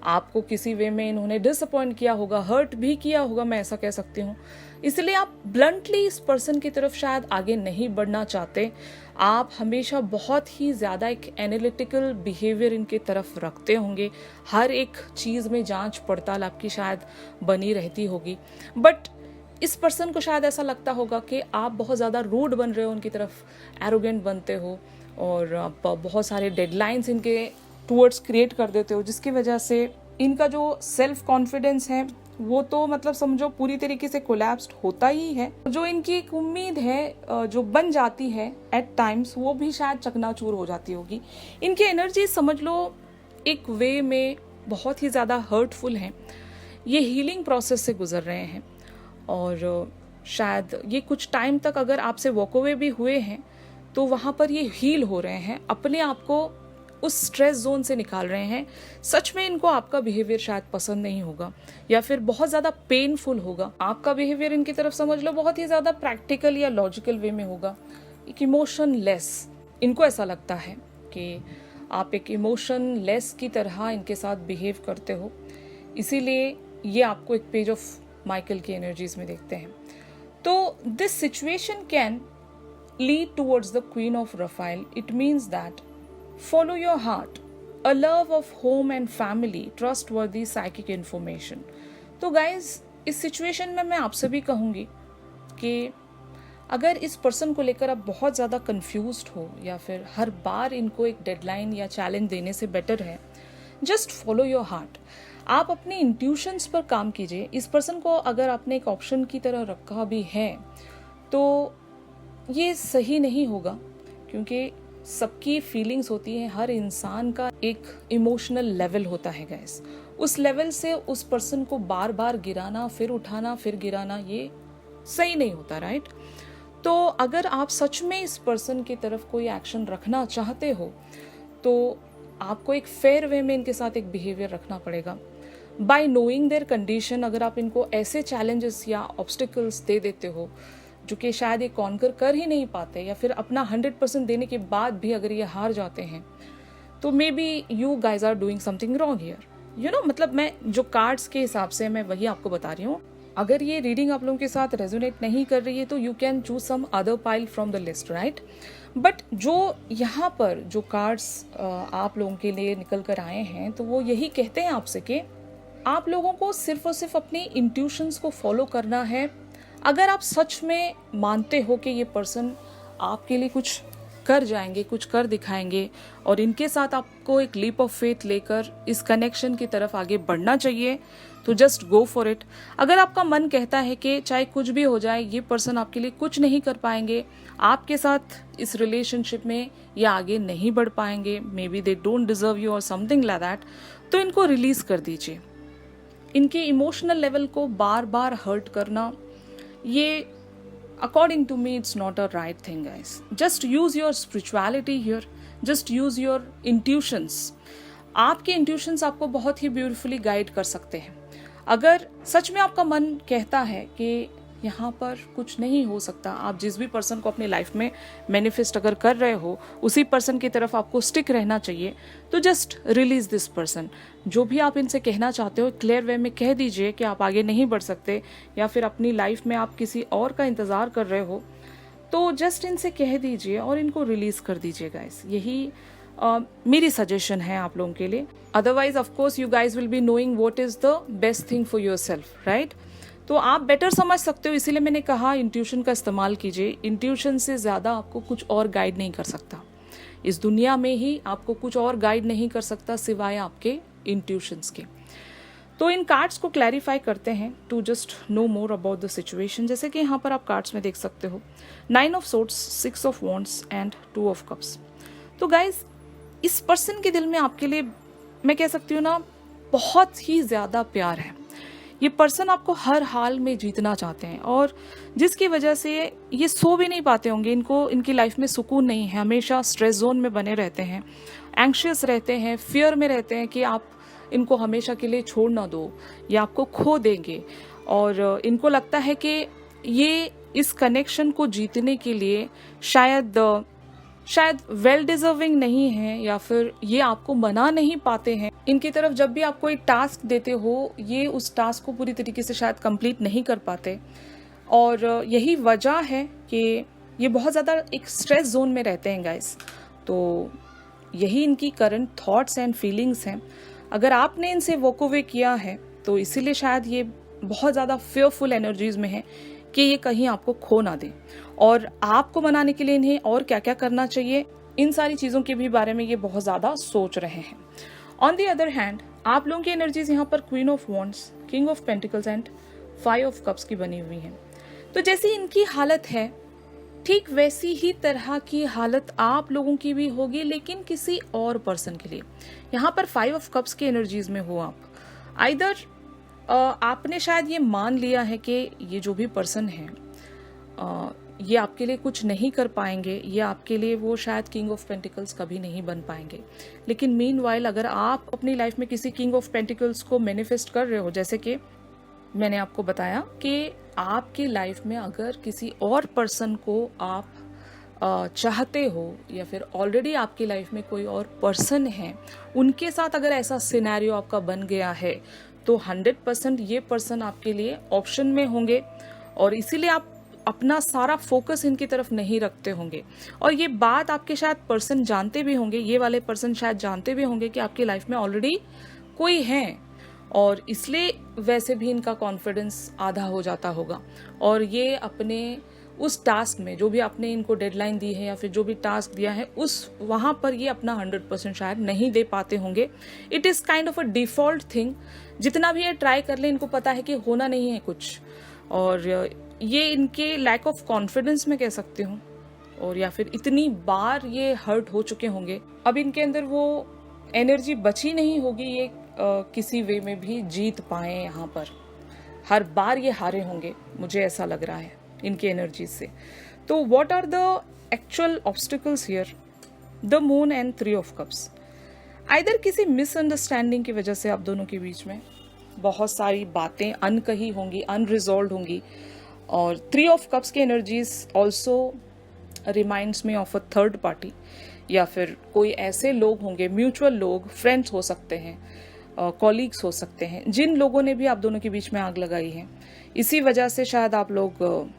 आपको किसी वे में इन्होंने डिसअपॉइंट किया होगा, हर्ट भी किया होगा, मैं ऐसा कह सकती हूँ। इसलिए आप ब्लंटली इस पर्सन की तरफ शायद आगे नहीं बढ़ना चाहते। आप हमेशा बहुत ही ज़्यादा एक एनालिटिकल बिहेवियर इनके तरफ रखते होंगे। हर एक चीज़ में जांच पड़ताल आपकी शायद बनी रहती होगी। बट इस पर्सन को शायद ऐसा लगता होगा कि आप बहुत ज़्यादा रूड बन रहे हो उनकी तरफ, एरोगेंट बनते हो और आप बहुत सारे डेडलाइंस इनके टूवर्ड्स क्रिएट कर देते हो, जिसकी वजह से इनका जो सेल्फ कॉन्फिडेंस है वो तो मतलब समझो पूरी तरीके से कोलैप्स्ड होता ही है। जो इनकी एक उम्मीद है जो बन जाती है एट टाइम्स, वो भी शायद चकनाचूर हो जाती होगी। इनकी एनर्जी समझ लो एक वे में बहुत ही ज़्यादा हर्टफुल है। ये हीलिंग प्रोसेस से गुजर रहे हैं और शायद ये कुछ टाइम तक अगर आपसे वॉक अवे भी हुए हैं तो वहाँ पर ये हील हो रहे हैं, अपने आप को उस स्ट्रेस जोन से निकाल रहे हैं। सच में इनको आपका बिहेवियर शायद पसंद नहीं होगा या फिर बहुत ज़्यादा पेनफुल होगा। आपका बिहेवियर इनकी तरफ समझ लो बहुत ही ज़्यादा प्रैक्टिकल या लॉजिकल वे में होगा, एक इमोशन लेस। इनको ऐसा लगता है कि आप एक इमोशन लेस की तरह इनके साथ बिहेव करते हो, इसीलिए ये आपको एक पेज ऑफ माइकल की एनर्जीज में देखते हैं। तो this situation can lead towards the queen of Rafale. It means that follow your heart, a love of home and family, trustworthy psychic information। तो guys, इस सिचुएशन में मैं आपसे भी कहूँगी कि अगर इस पर्सन को लेकर आप बहुत ज़्यादा कंफ्यूज्ड हो या फिर हर बार इनको एक डेडलाइन या चैलेंज देने से बेटर है जस्ट फॉलो योर हार्ट। आप अपने इंट्यूशंस पर काम कीजिए। इस पर्सन को अगर आपने एक ऑप्शन की तरह रखा भी है तो ये सही नहीं होगा, क्योंकि सबकी फीलिंग्स होती हैं। हर इंसान का एक इमोशनल लेवल होता है गाइस। उस लेवल से उस पर्सन को बार बार गिराना, फिर उठाना, फिर गिराना, ये सही नहीं होता, राइट? तो अगर आप सच में इस पर्सन की तरफ कोई एक्शन रखना चाहते हो तो आपको एक फेयर वे में इनके साथ एक बिहेवियर रखना पड़ेगा। बाय नोइंग देयर कंडीशन, अगर आप इनको ऐसे चैलेंजेस या ऑब्स्टिकल्स दे देते हो जो कि शायद ये कॉन्कर कर ही नहीं पाते, या फिर अपना 100% देने के बाद भी अगर ये हार जाते हैं, तो maybe you guys are doing something wrong here. मतलब मैं जो कार्ड्स के हिसाब से मैं वही आपको बता रही हूँ। अगर ये रीडिंग आप लोगों के साथ रेजोनेट नहीं कर रही है तो you can choose some other pile from the list, right? But जो यहाँ पर जो कार्ड्स आप लोगों के लिए निकल कर आए हैं तो वो यही कहते हैं आपसे कि आप लोगों को सिर्फ और सिर्फ अपनी इंट्यूशंस को फॉलो करना है। अगर आप सच में मानते हो कि ये पर्सन आपके लिए कुछ कर जाएंगे, कुछ कर दिखाएंगे, और इनके साथ आपको एक लीप ऑफ फेथ लेकर इस कनेक्शन की तरफ आगे बढ़ना चाहिए, तो जस्ट गो फॉर इट। अगर आपका मन कहता है कि चाहे कुछ भी हो जाए ये पर्सन आपके लिए कुछ नहीं कर पाएंगे, आपके साथ इस रिलेशनशिप में ये आगे नहीं बढ़ पाएंगे, may be they don't deserve you और समथिंग लाइक दैट, तो इनको रिलीज कर दीजिए। इनके इमोशनल लेवल को बार बार हर्ट करना, ये according to me it's not a right thing guys. Just use your spirituality here, just use your intuitions. आपके इंट्यूशंस आपको बहुत ही ब्यूटीफुली गाइड कर सकते हैं। अगर सच में आपका मन कहता है कि यहाँ पर कुछ नहीं हो सकता, आप जिस भी पर्सन को अपनी लाइफ में मैनिफेस्ट अगर कर रहे हो उसी पर्सन की तरफ आपको स्टिक रहना चाहिए, तो जस्ट रिलीज दिस पर्सन। जो भी आप इनसे कहना चाहते हो क्लियर वे में कह दीजिए कि आप आगे नहीं बढ़ सकते, या फिर अपनी लाइफ में आप किसी और का इंतज़ार कर रहे हो, तो जस्ट इनसे कह दीजिए और इनको रिलीज कर दीजिए गाइस। यही मेरी सजेशन है आप लोगों के लिए। Otherwise of course you guys will be knowing what is the best thing for your self, right? तो आप बेटर समझ सकते हो, इसीलिए मैंने कहा इंट्यूशन का इस्तेमाल कीजिए। इंट्यूशन से ज़्यादा आपको कुछ और गाइड नहीं कर सकता इस दुनिया में, ही आपको कुछ और गाइड नहीं कर सकता सिवाय आपके इंट्यूशंस के। तो इन कार्ड्स को क्लैरिफाई करते हैं to just know more about the situation. जैसे कि यहाँ पर आप कार्ड्स में देख सकते हो 9 of swords, 6 of wands and 2 of cups. तो गाइज इस पर्सन के दिल में आपके लिए मैं कह सकती हूँ ना, बहुत ही ज़्यादा प्यार है। ये पर्सन आपको हर हाल में जीतना चाहते हैं और जिसकी वजह से ये सो भी नहीं पाते होंगे, इनको इनकी लाइफ में सुकून नहीं है, हमेशा स्ट्रेस जोन में बने रहते हैं, एंग्शियस रहते हैं, फियर में रहते हैं कि आप इनको हमेशा के लिए छोड़ ना दो या आपको खो देंगे। और इनको लगता है कि ये इस कनेक्शन को जीतने के लिए शायद वेल डिजर्विंग नहीं है, या फिर ये आपको मना नहीं पाते हैं। इनकी तरफ जब भी आप कोई टास्क देते हो, ये उस टास्क को पूरी तरीके से शायद कंप्लीट नहीं कर पाते। और यही वजह है कि ये बहुत ज़्यादा एक स्ट्रेस जोन में रहते हैं गाइस। तो यही इनकी करंट थॉट्स एंड फीलिंग्स हैं। अगर आपने इनसे वॉक अवे किया है तो इसीलिए शायद ये बहुत ज़्यादा फेयरफुल एनर्जीज में है कि ये कहीं आपको खो ना दे। और आपको मनाने के लिए इन्हें और क्या क्या करना चाहिए, इन सारी चीज़ों के भी बारे में ये बहुत ज़्यादा सोच रहे हैं। ऑन दी अदर हैंड आप लोगों की एनर्जीज यहाँ पर queen of wands, king of pentacles and 5 of cups की बनी हुई हैं। तो जैसी इनकी हालत है ठीक वैसी ही तरह की हालत आप लोगों की भी होगी, लेकिन किसी और पर्सन के लिए। यहाँ पर 5 ऑफ कप्स की एनर्जीज में हो आप, आइदर आपने शायद ये मान लिया है कि ये जो भी पर्सन है ये आपके लिए कुछ नहीं कर पाएंगे, ये आपके लिए वो शायद किंग ऑफ पेंटिकल्स कभी नहीं बन पाएंगे। लेकिन मीनवाइल अगर आप अपनी लाइफ में किसी किंग ऑफ पेंटिकल्स को मैनिफेस्ट कर रहे हो, जैसे कि मैंने आपको बताया कि आपकी लाइफ में अगर किसी और पर्सन को आप चाहते हो, या फिर ऑलरेडी आपकी लाइफ में कोई और पर्सन है, उनके साथ अगर ऐसा सिनेरियो आपका बन गया है तो 100% ये पर्सन आपके लिए ऑप्शन में होंगे। और इसीलिए आप अपना सारा फोकस इनकी तरफ नहीं रखते होंगे। और ये बात आपके शायद पर्सन जानते भी होंगे, ये वाले पर्सन शायद जानते भी होंगे कि आपकी लाइफ में ऑलरेडी कोई है, और इसलिए वैसे भी इनका कॉन्फिडेंस आधा हो जाता होगा। और ये अपने उस टास्क में जो भी आपने इनको डेडलाइन दी है या फिर जो भी टास्क दिया है, उस वहाँ पर ये अपना 100% शायद नहीं दे पाते होंगे। It is kind of a default thing. जितना भी ये ट्राई कर ले, इनको पता है कि होना नहीं है कुछ। और ये इनके लैक ऑफ कॉन्फिडेंस में कह सकती हूँ, और या फिर इतनी बार ये हर्ट हो चुके होंगे, अब इनके अंदर वो एनर्जी बची नहीं होगी ये किसी वे में भी जीत पाए। यहाँ पर हर बार ये हारे होंगे, मुझे ऐसा लग रहा है इनकी एनर्जी से। तो what are the actual obstacles here? The moon and 3 of cups. Either किसी मिसअंडरस्टैंडिंग की वजह से आप दोनों के बीच में बहुत सारी बातें अनकही होंगी, अनरिजॉल्व होंगी। और 3 ऑफ कप्स की energies also reminds me of a third party, या फिर कोई ऐसे लोग होंगे, म्यूचुअल लोग, फ्रेंड्स हो सकते हैं, कॉलीग्स हो सकते हैं, जिन लोगों ने भी आप दोनों के बीच में आग लगाई है। इसी वजह से शायद आप लोग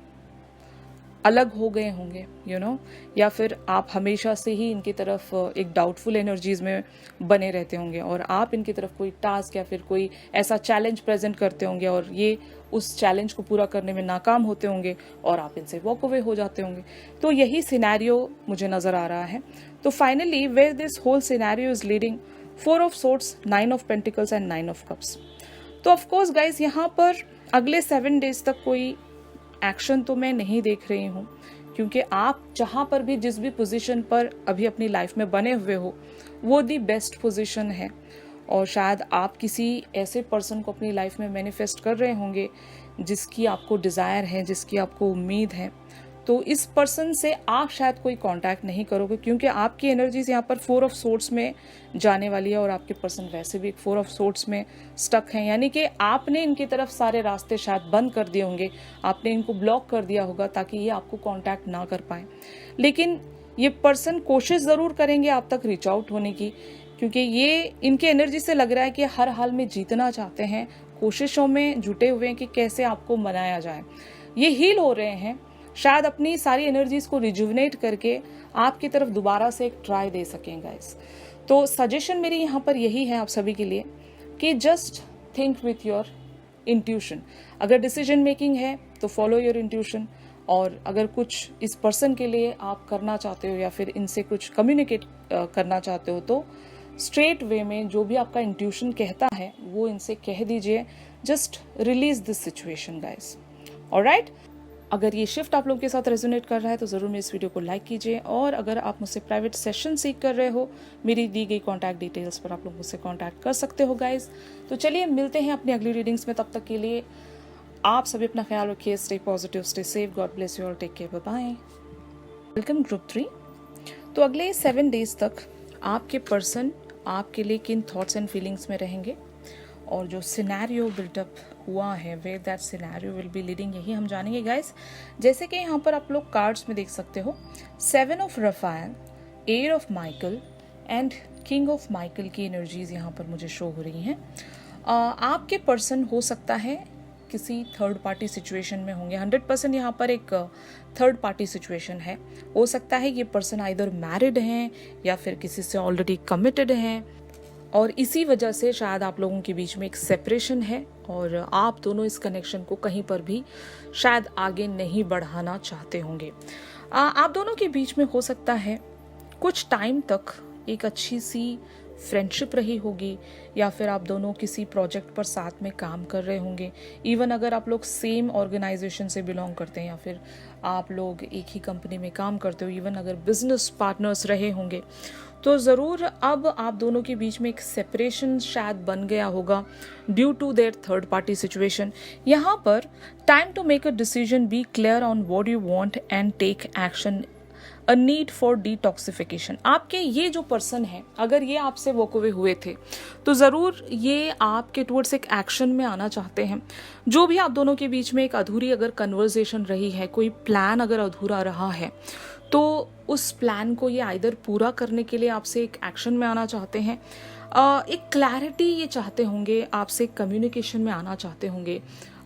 अलग हो गए होंगे, यू नो, या फिर आप हमेशा से ही इनकी तरफ एक डाउटफुल एनर्जीज में बने रहते होंगे, और आप इनकी तरफ कोई टास्क या फिर कोई ऐसा चैलेंज प्रेजेंट करते होंगे और ये उस चैलेंज को पूरा करने में नाकाम होते होंगे और आप इनसे वॉक अवे हो जाते होंगे। तो यही सिनेरियो मुझे नज़र आ रहा है। तो finally where this whole scenario is leading, 4 of swords, 9 of pentacles and 9 of cups. तो ऑफकोर्स गाइज यहाँ पर अगले 7 डेज तक कोई एक्शन तो मैं नहीं देख रही हूँ, क्योंकि आप जहाँ पर भी जिस भी पोजीशन पर अभी अपनी लाइफ में बने हुए हो, वो दी बेस्ट पोजीशन है। और शायद आप किसी ऐसे पर्सन को अपनी लाइफ में मैनिफेस्ट कर रहे होंगे जिसकी आपको डिज़ायर है, जिसकी आपको उम्मीद है। तो इस पर्सन से आप शायद कोई कांटेक्ट नहीं करोगे, क्योंकि आपकी एनर्जीज यहाँ पर 4 ऑफ सोर्ड्स में जाने वाली है और आपके पर्सन वैसे भी 4 ऑफ सोर्ड्स में स्टक हैं। यानी कि आपने इनकी तरफ सारे रास्ते शायद बंद कर दिए होंगे, आपने इनको ब्लॉक कर दिया होगा ताकि ये आपको कांटेक्ट ना कर पाए। लेकिन ये पर्सन कोशिश ज़रूर करेंगे आप तक रीच आउट होने की, क्योंकि ये इनके एनर्जी से लग रहा है कि हर हाल में जीतना चाहते हैं, कोशिशों में जुटे हुए हैं कि कैसे आपको मनाया जाए। ये हील हो रहे हैं, शायद अपनी सारी एनर्जीज को रिजुवनेट करके आपकी तरफ दोबारा से एक ट्राई दे सकें गाइस। तो सजेशन मेरी यहाँ पर यही है आप सभी के लिए कि just think with your intuition. अगर डिसीजन मेकिंग है तो फॉलो योर इंट्यूशन, और अगर कुछ इस पर्सन के लिए आप करना चाहते हो या फिर इनसे कुछ कम्युनिकेट करना चाहते हो तो स्ट्रेट वे में जो भी आपका इंट्यूशन कहता है वो इनसे कह दीजिए। Just release this situation guys. Alright, अगर ये शिफ्ट आप लोगों के साथ रेजोनेट कर रहा है तो ज़रूर मेरे इस वीडियो को लाइक कीजिए, और अगर आप मुझसे प्राइवेट सेशन सीख कर रहे हो मेरी दी गई कॉन्टैक्ट डिटेल्स पर आप लोग मुझसे कॉन्टैक्ट कर सकते हो गाइज। तो चलिए मिलते हैं अपनी अगली रीडिंग्स में, तब तक के लिए आप सभी अपना ख्याल रखिए। Stay positive, stay safe, God bless you all, take care, bye bye. Welcome group 3। तो अगले 7 डेज तक आपके पर्सन आपके लिए किन थॉट्स एंड फीलिंग्स में रहेंगे, और जो सिनेरियो बिल्डअप हुआ है where that scenario will be leading, यही हम जानेंगे गाइस। जैसे कि यहाँ पर आप लोग कार्ड्स में देख सकते हो 7 of Raphael, 8 of Michael and king of Michael की एनर्जीज यहाँ पर मुझे शो हो रही हैं। आपके पर्सन हो सकता है किसी थर्ड पार्टी सिचुएशन में होंगे। 100% यहाँ पर एक थर्ड पार्टी सिचुएशन है। हो सकता है ये पर्सन आइदर मैरिड हैं या फिर किसी से ऑलरेडी कमिटेड हैं, और इसी वजह से शायद आप लोगों के बीच में एक सेपरेशन है और आप दोनों इस कनेक्शन को कहीं पर भी शायद आगे नहीं बढ़ाना चाहते होंगे। आप दोनों के बीच में हो सकता है कुछ टाइम तक एक अच्छी सी फ्रेंडशिप रही होगी, या फिर आप दोनों किसी प्रोजेक्ट पर साथ में काम कर रहे होंगे। इवन अगर आप लोग सेम ऑर्गेनाइजेशन से बिलोंग करते हैं या फिर आप लोग एक ही कंपनी में काम करते हो, इवन अगर बिजनेस पार्टनर्स रहे होंगे, तो ज़रूर अब आप दोनों के बीच में एक सेपरेशन शायद बन गया होगा due to their third party situation. यहाँ पर time to make a decision, be clear on what you want and take action, a need for detoxification. आपके ये जो पर्सन है, अगर ये आपसे वॉक अवे हुए थे तो ज़रूर ये आपके टुवर्ड्स एक एक्शन में आना चाहते हैं। जो भी आप दोनों के बीच में एक अधूरी अगर कन्वर्सेशन रही है, कोई प्लान अगर अधूरा रहा है, तो उस प्लान को ये आइदर पूरा करने के लिए आपसे एक एक्शन में आना चाहते हैं, एक क्लैरिटी ये चाहते होंगे, आपसे कम्युनिकेशन में आना चाहते होंगे।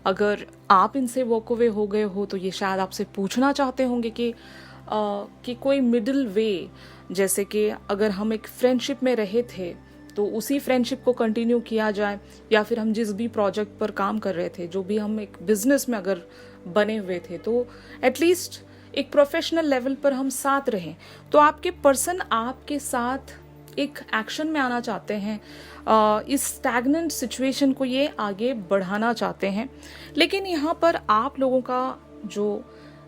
अगर आप इनसे वॉक अवे हो गए हो तो ये शायद आपसे पूछना चाहते होंगे कि कोई मिडिल वे, जैसे कि अगर हम एक फ्रेंडशिप में रहे थे तो उसी फ्रेंडशिप को कंटिन्यू किया जाए, या फिर हम जिस भी प्रोजेक्ट पर काम कर रहे थे, जो भी हम एक बिजनेस में अगर बने हुए थे, तो एटलीस्ट एक प्रोफेशनल लेवल पर हम साथ रहें। तो आपके पर्सन आपके साथ एक एक्शन में आना चाहते हैं, इस स्टैग्नेंट सिचुएशन को ये आगे बढ़ाना चाहते हैं। लेकिन यहाँ पर आप लोगों का जो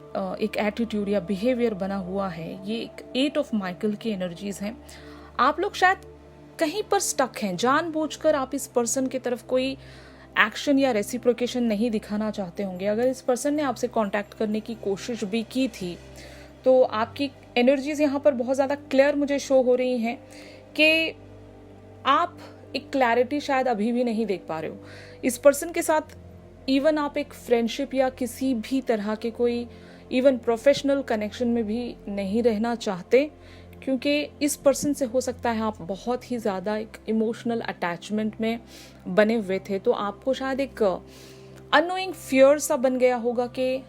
एक एटीट्यूड या बिहेवियर बना हुआ है, ये एक 8 ऑफ माइकल की एनर्जीज हैं। आप लोग शायद कहीं पर स्टक हैं, जानबूझकर आप इस पर्सन की तरफ कोई एक्शन या रेसिप्रोकेशन नहीं दिखाना चाहते होंगे। अगर इस पर्सन ने आपसे कांटेक्ट करने की कोशिश भी की थी तो आपकी एनर्जीज यहाँ पर बहुत ज़्यादा क्लियर मुझे शो हो रही हैं कि आप एक क्लैरिटी शायद अभी भी नहीं देख पा रहे हो इस पर्सन के साथ। इवन आप एक फ्रेंडशिप या किसी भी तरह के कोई इवन प्रोफेशनल कनेक्शन में भी नहीं रहना चाहते, क्योंकि इस पर्सन से हो सकता है आप बहुत ही ज़्यादा एक इमोशनल अटैचमेंट में बने हुए थे। तो आपको शायद एक अननोइंग फियर सा बन गया होगा कि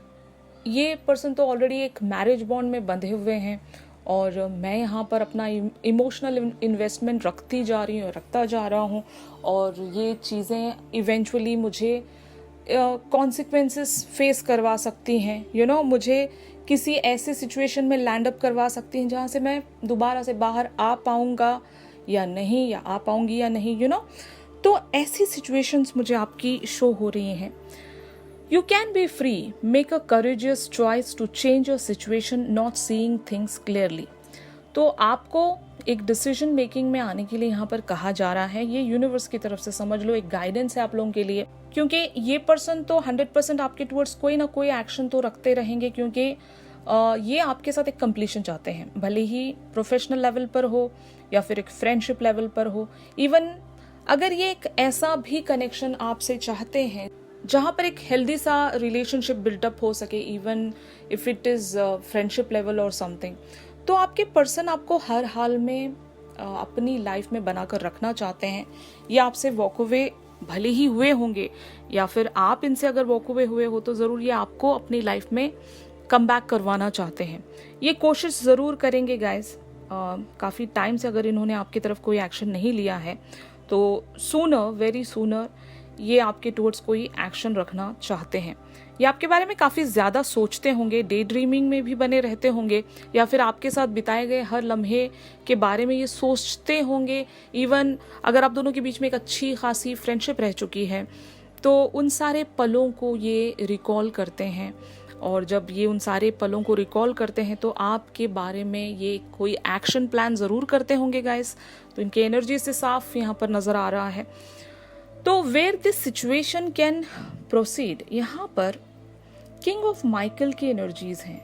ये पर्सन तो ऑलरेडी एक मैरिज बॉन्ड में बंधे हुए हैं और मैं यहाँ पर अपना इमोशनल इन्वेस्टमेंट रखती जा रही हूँ, रखता जा रहा हूँ, और ये चीज़ें इवेंचुअली मुझे कॉन्सिक्वेंसेस फेस करवा सकती हैं। मुझे किसी ऐसे सिचुएशन में लैंड अप करवा सकती हैं जहाँ से मैं दोबारा से बाहर आ पाऊँगा या नहीं, या आ पाऊँगी या नहीं। तो ऐसी सिचुएशंस मुझे आपकी शो हो रही हैं। You can be free. Make a courageous choice to change your situation, not seeing things clearly. तो आपको एक डिसीजन मेकिंग में आने के लिए यहाँ पर कहा जा रहा है। ये यूनिवर्स की तरफ से समझ लो एक गाइडेंस है आप लोगों के लिए, क्योंकि ये पर्सन तो 100% आपके टुवर्ड्स कोई ना कोई एक्शन तो रखते रहेंगे, क्योंकि ये आपके साथ एक कंप्लीशन चाहते हैं, भले ही प्रोफेशनल लेवल पर हो या फिर एक फ्रेंडशिप लेवल पर हो। इवन अगर ये एक ऐसा भी कनेक्शन आपसे चाहते हैं जहाँ पर एक हेल्दी सा रिलेशनशिप बिल्टअप हो सके, even if it is friendship level और समथिंग, तो आपके पर्सन आपको हर हाल में अपनी लाइफ में बनाकर रखना चाहते हैं। ये आपसे वॉक अवे भले ही हुए होंगे या फिर आप इनसे अगर वॉक अवे हुए हो तो ज़रूर ये आपको अपनी लाइफ में कम बैक करवाना चाहते हैं। ये कोशिश ज़रूर करेंगे गाइस। काफ़ी टाइम से अगर इन्होंने आपकी तरफ कोई एक्शन नहीं लिया है तो सूनर, वेरी सूनर ये आपके टुवर्ड्स कोई एक्शन रखना चाहते हैं। ये आपके बारे में काफ़ी ज़्यादा सोचते होंगे, डे ड्रीमिंग में भी बने रहते होंगे, या फिर आपके साथ बिताए गए हर लम्हे के बारे में ये सोचते होंगे। इवन अगर आप दोनों के बीच में एक अच्छी खासी फ्रेंडशिप रह चुकी है तो उन सारे पलों को ये रिकॉल करते हैं, और जब ये उन सारे पलों को रिकॉल करते हैं तो आपके बारे में ये कोई एक्शन प्लान ज़रूर करते होंगे गाइस। तो इनके एनर्जी से साफ यहाँ पर नज़र आ रहा है। तो where this situation can proceed, यहाँ पर किंग ऑफ माइकल की एनर्जीज हैं।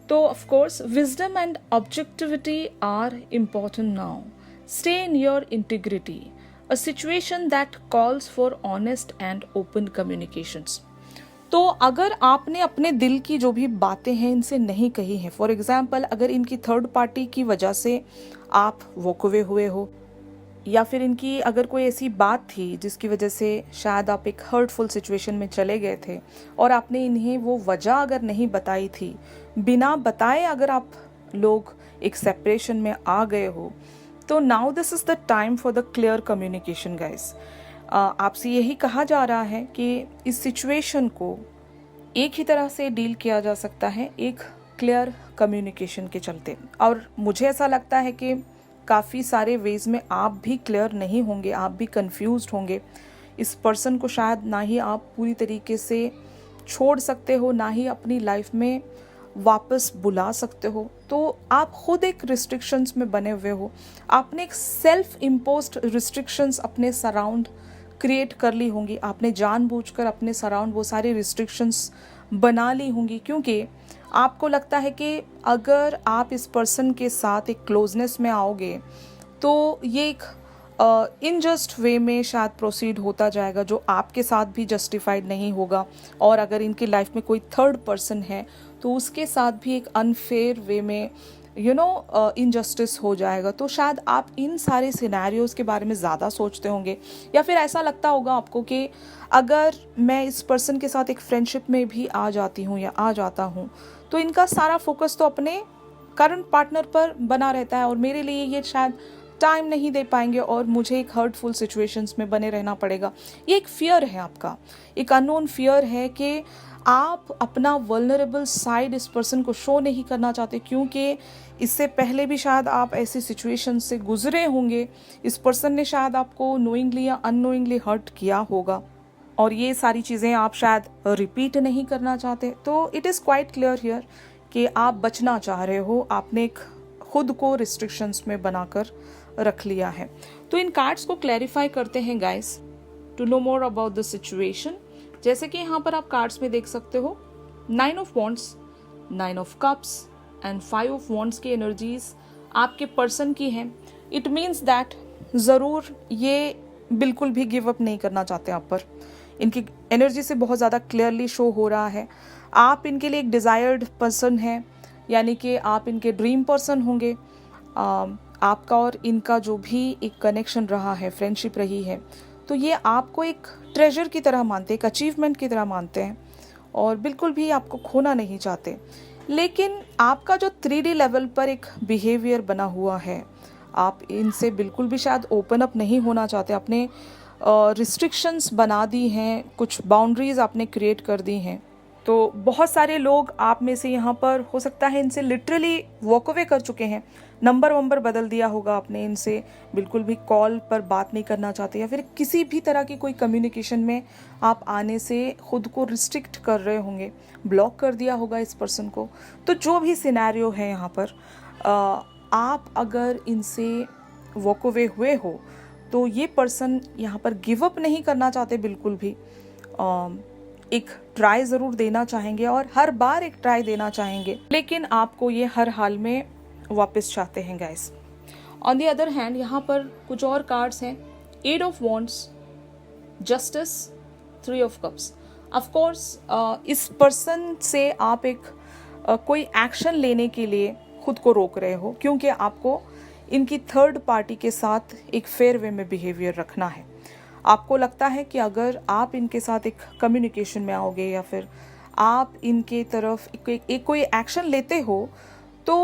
तो of course wisdom and objectivity are important now. Stay in your integrity, a situation that calls for honest and open communications. तो अगर आपने अपने दिल की जो भी बातें हैं इनसे नहीं कही हैं, फॉर एग्जाम्पल अगर इनकी थर्ड पार्टी की वजह से आप वॉक अवे हुए हो, या फिर इनकी अगर कोई ऐसी बात थी जिसकी वजह से शायद आप एक हर्टफुल सिचुएशन में चले गए थे और आपने इन्हें वो वजह अगर नहीं बताई थी, बिना बताए अगर आप लोग एक सेपरेशन में आ गए हो, तो now this is the time for the clear communication guys. आपसे यही कहा जा रहा है कि इस सिचुएशन को एक ही तरह से डील किया जा सकता है, एक क्लियर कम्युनिकेशन के चलते। और मुझे ऐसा लगता है कि काफ़ी सारे वेज में आप भी क्लियर नहीं होंगे, आप भी कंफ्यूज्ड होंगे। इस पर्सन को शायद ना ही आप पूरी तरीके से छोड़ सकते हो, ना ही अपनी लाइफ में वापस बुला सकते हो। तो आप खुद एक रिस्ट्रिक्शंस में बने हुए हो, आपने एक सेल्फ इम्पोज्ड रिस्ट्रिक्शंस अपने सराउंड क्रिएट कर ली होंगी, आपने जानबूझकर अपने सराउंड वो सारी रिस्ट्रिक्शंस बना ली होंगी, क्योंकि आपको लगता है कि अगर आप इस पर्सन के साथ एक क्लोजनेस में आओगे तो ये एक इनजस्ट वे में शायद प्रोसीड होता जाएगा, जो आपके साथ भी जस्टिफाइड नहीं होगा। और अगर इनकी लाइफ में कोई थर्ड पर्सन है तो उसके साथ भी एक अनफेयर वे में इनजस्टिस हो जाएगा। तो शायद आप इन सारे सिनेरियोज़ के बारे में ज़्यादा सोचते होंगे, या फिर ऐसा लगता होगा आपको कि अगर मैं इस पर्सन के साथ एक फ्रेंडशिप में भी आ जाती हूँ या आ जाता हूँ तो इनका सारा फोकस तो अपने करंट पार्टनर पर बना रहता है और मेरे लिए ये शायद टाइम नहीं दे पाएंगे और मुझे एक हर्टफुल सिचुएशंस में बने रहना पड़ेगा। ये एक फियर है आपका, एक अननोन फियर है कि आप अपना वल्नरेबल साइड इस पर्सन को शो नहीं करना चाहते, क्योंकि इससे पहले भी शायद आप ऐसी सिचुएशन से गुजरे होंगे। इस पर्सन ने शायद आपको नोइंगली या अननोइंगली हर्ट किया होगा और ये सारी चीज़ें आप शायद रिपीट नहीं करना चाहते। तो it is quite clear here कि आप बचना चाह रहे हो, आपने एक खुद को रिस्ट्रिक्शंस में बनाकर रख लिया है। तो इन कार्ड्स को क्लैरिफाई करते हैं guys to know more about the situation. जैसे कि यहाँ पर आप कार्ड्स में देख सकते हो 9 of wands, 9 of cups and 5 of wands की एनर्जीज आपके पर्सन की हैं। इट मीन्स दैट ज़रूर ये बिल्कुल भी गिव अप नहीं करना चाहते आप पर। इनकी एनर्जी से बहुत ज़्यादा क्लियरली शो हो रहा है आप इनके लिए एक डिज़ायर्ड पर्सन हैं, यानी कि आप इनके ड्रीम पर्सन होंगे। आपका और इनका जो भी एक कनेक्शन रहा है, फ्रेंडशिप रही है, तो ये आपको एक ट्रेजर की तरह मानते हैं, एक अचीवमेंट की तरह मानते हैं और बिल्कुल भी आपको खोना नहीं चाहते। लेकिन आपका जो 3D लेवल पर एक बिहेवियर बना हुआ है, आप इनसे बिल्कुल भी शायद ओपन अप नहीं होना चाहते। आपने रिस्ट्रिक्शंस बना दी हैं, कुछ बाउंड्रीज आपने क्रिएट कर दी हैं। तो बहुत सारे लोग आप में से यहाँ पर हो सकता है इनसे लिटरली वॉक अवे कर चुके हैं, नंबर बदल दिया होगा आपने, इनसे बिल्कुल भी कॉल पर बात नहीं करना चाहते, या फिर किसी भी तरह की कोई कम्युनिकेशन में आप आने से खुद को रिस्ट्रिक्ट कर रहे होंगे, ब्लॉक कर दिया होगा इस पर्सन को। तो जो भी सिनेरियो है यहाँ पर आप अगर इनसे वॉक अवे हुए हो तो ये पर्सन यहाँ पर गिव अप नहीं करना चाहते बिल्कुल भी, एक ट्राई ज़रूर देना चाहेंगे और हर बार एक ट्राई देना चाहेंगे, लेकिन आपको ये हर हाल में वापस चाहते हैं guys. On the other hand यहाँ पर कुछ और कार्ड्स हैं, 8 of wands, justice, 3 of cups. Of course इस पर्सन से आप एक कोई एक्शन लेने के लिए खुद को रोक रहे हो, क्योंकि आपको इनकी थर्ड पार्टी के साथ एक फेयर वे में बिहेवियर रखना है। आपको लगता है कि अगर आप इनके साथ एक कम्युनिकेशन में आओगे या फिर आप इनके तरफ एक कोई एक्शन लेते हो तो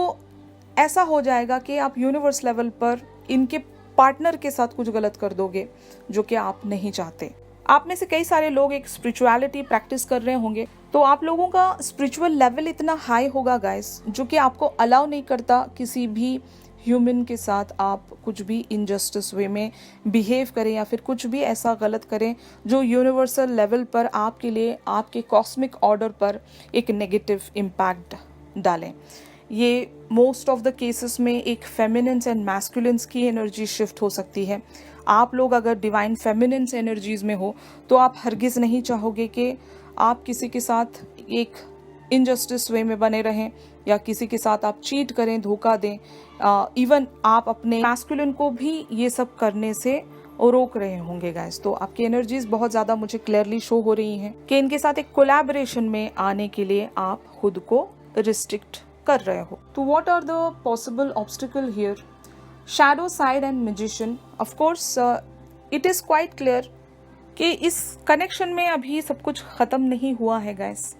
ऐसा हो जाएगा कि आप यूनिवर्स लेवल पर इनके पार्टनर के साथ कुछ गलत कर दोगे, जो कि आप नहीं चाहते। आप में से कई सारे लोग एक स्पिरिचुअलिटी प्रैक्टिस कर रहे होंगे, तो आप लोगों का स्पिरिचुअल लेवल इतना हाई होगा गाइस, जो कि आपको अलाउ नहीं करता किसी भी ह्यूमन के साथ आप कुछ भी इनजस्टिस वे में बिहेव करें या फिर कुछ भी ऐसा गलत करें जो यूनिवर्सल लेवल पर आपके लिए, आपके कॉस्मिक ऑर्डर पर एक नेगेटिव इम्पैक्ट डालें। ये मोस्ट ऑफ द केसेस में एक फेमिनिन्स एंड मैस्कुलिन्स की एनर्जी शिफ्ट हो सकती है। आप लोग अगर डिवाइन फेमिनिन्स एनर्जीज में हो तो आप हरगिज़ नहीं चाहोगे कि आप किसी के साथ एक इनजस्टिस वे में बने रहें या किसी के साथ आप चीट करें, धोखा दें। इवन आप अपने मैस्कुलिन को भी ये सब करने से रोक रहे होंगे गाइस। तो आपकी एनर्जीज बहुत ज़्यादा मुझे क्लियरली शो हो रही हैं कि इनके साथ एक कोलैबोरेशन में आने के लिए आप खुद को रिस्ट्रिक्ट कर रहे हो। तो what are the possible obstacle here? Shadow side and magician. Of course it is quite clear कि इस कनेक्शन में अभी सब कुछ ख़त्म नहीं हुआ है गाइस,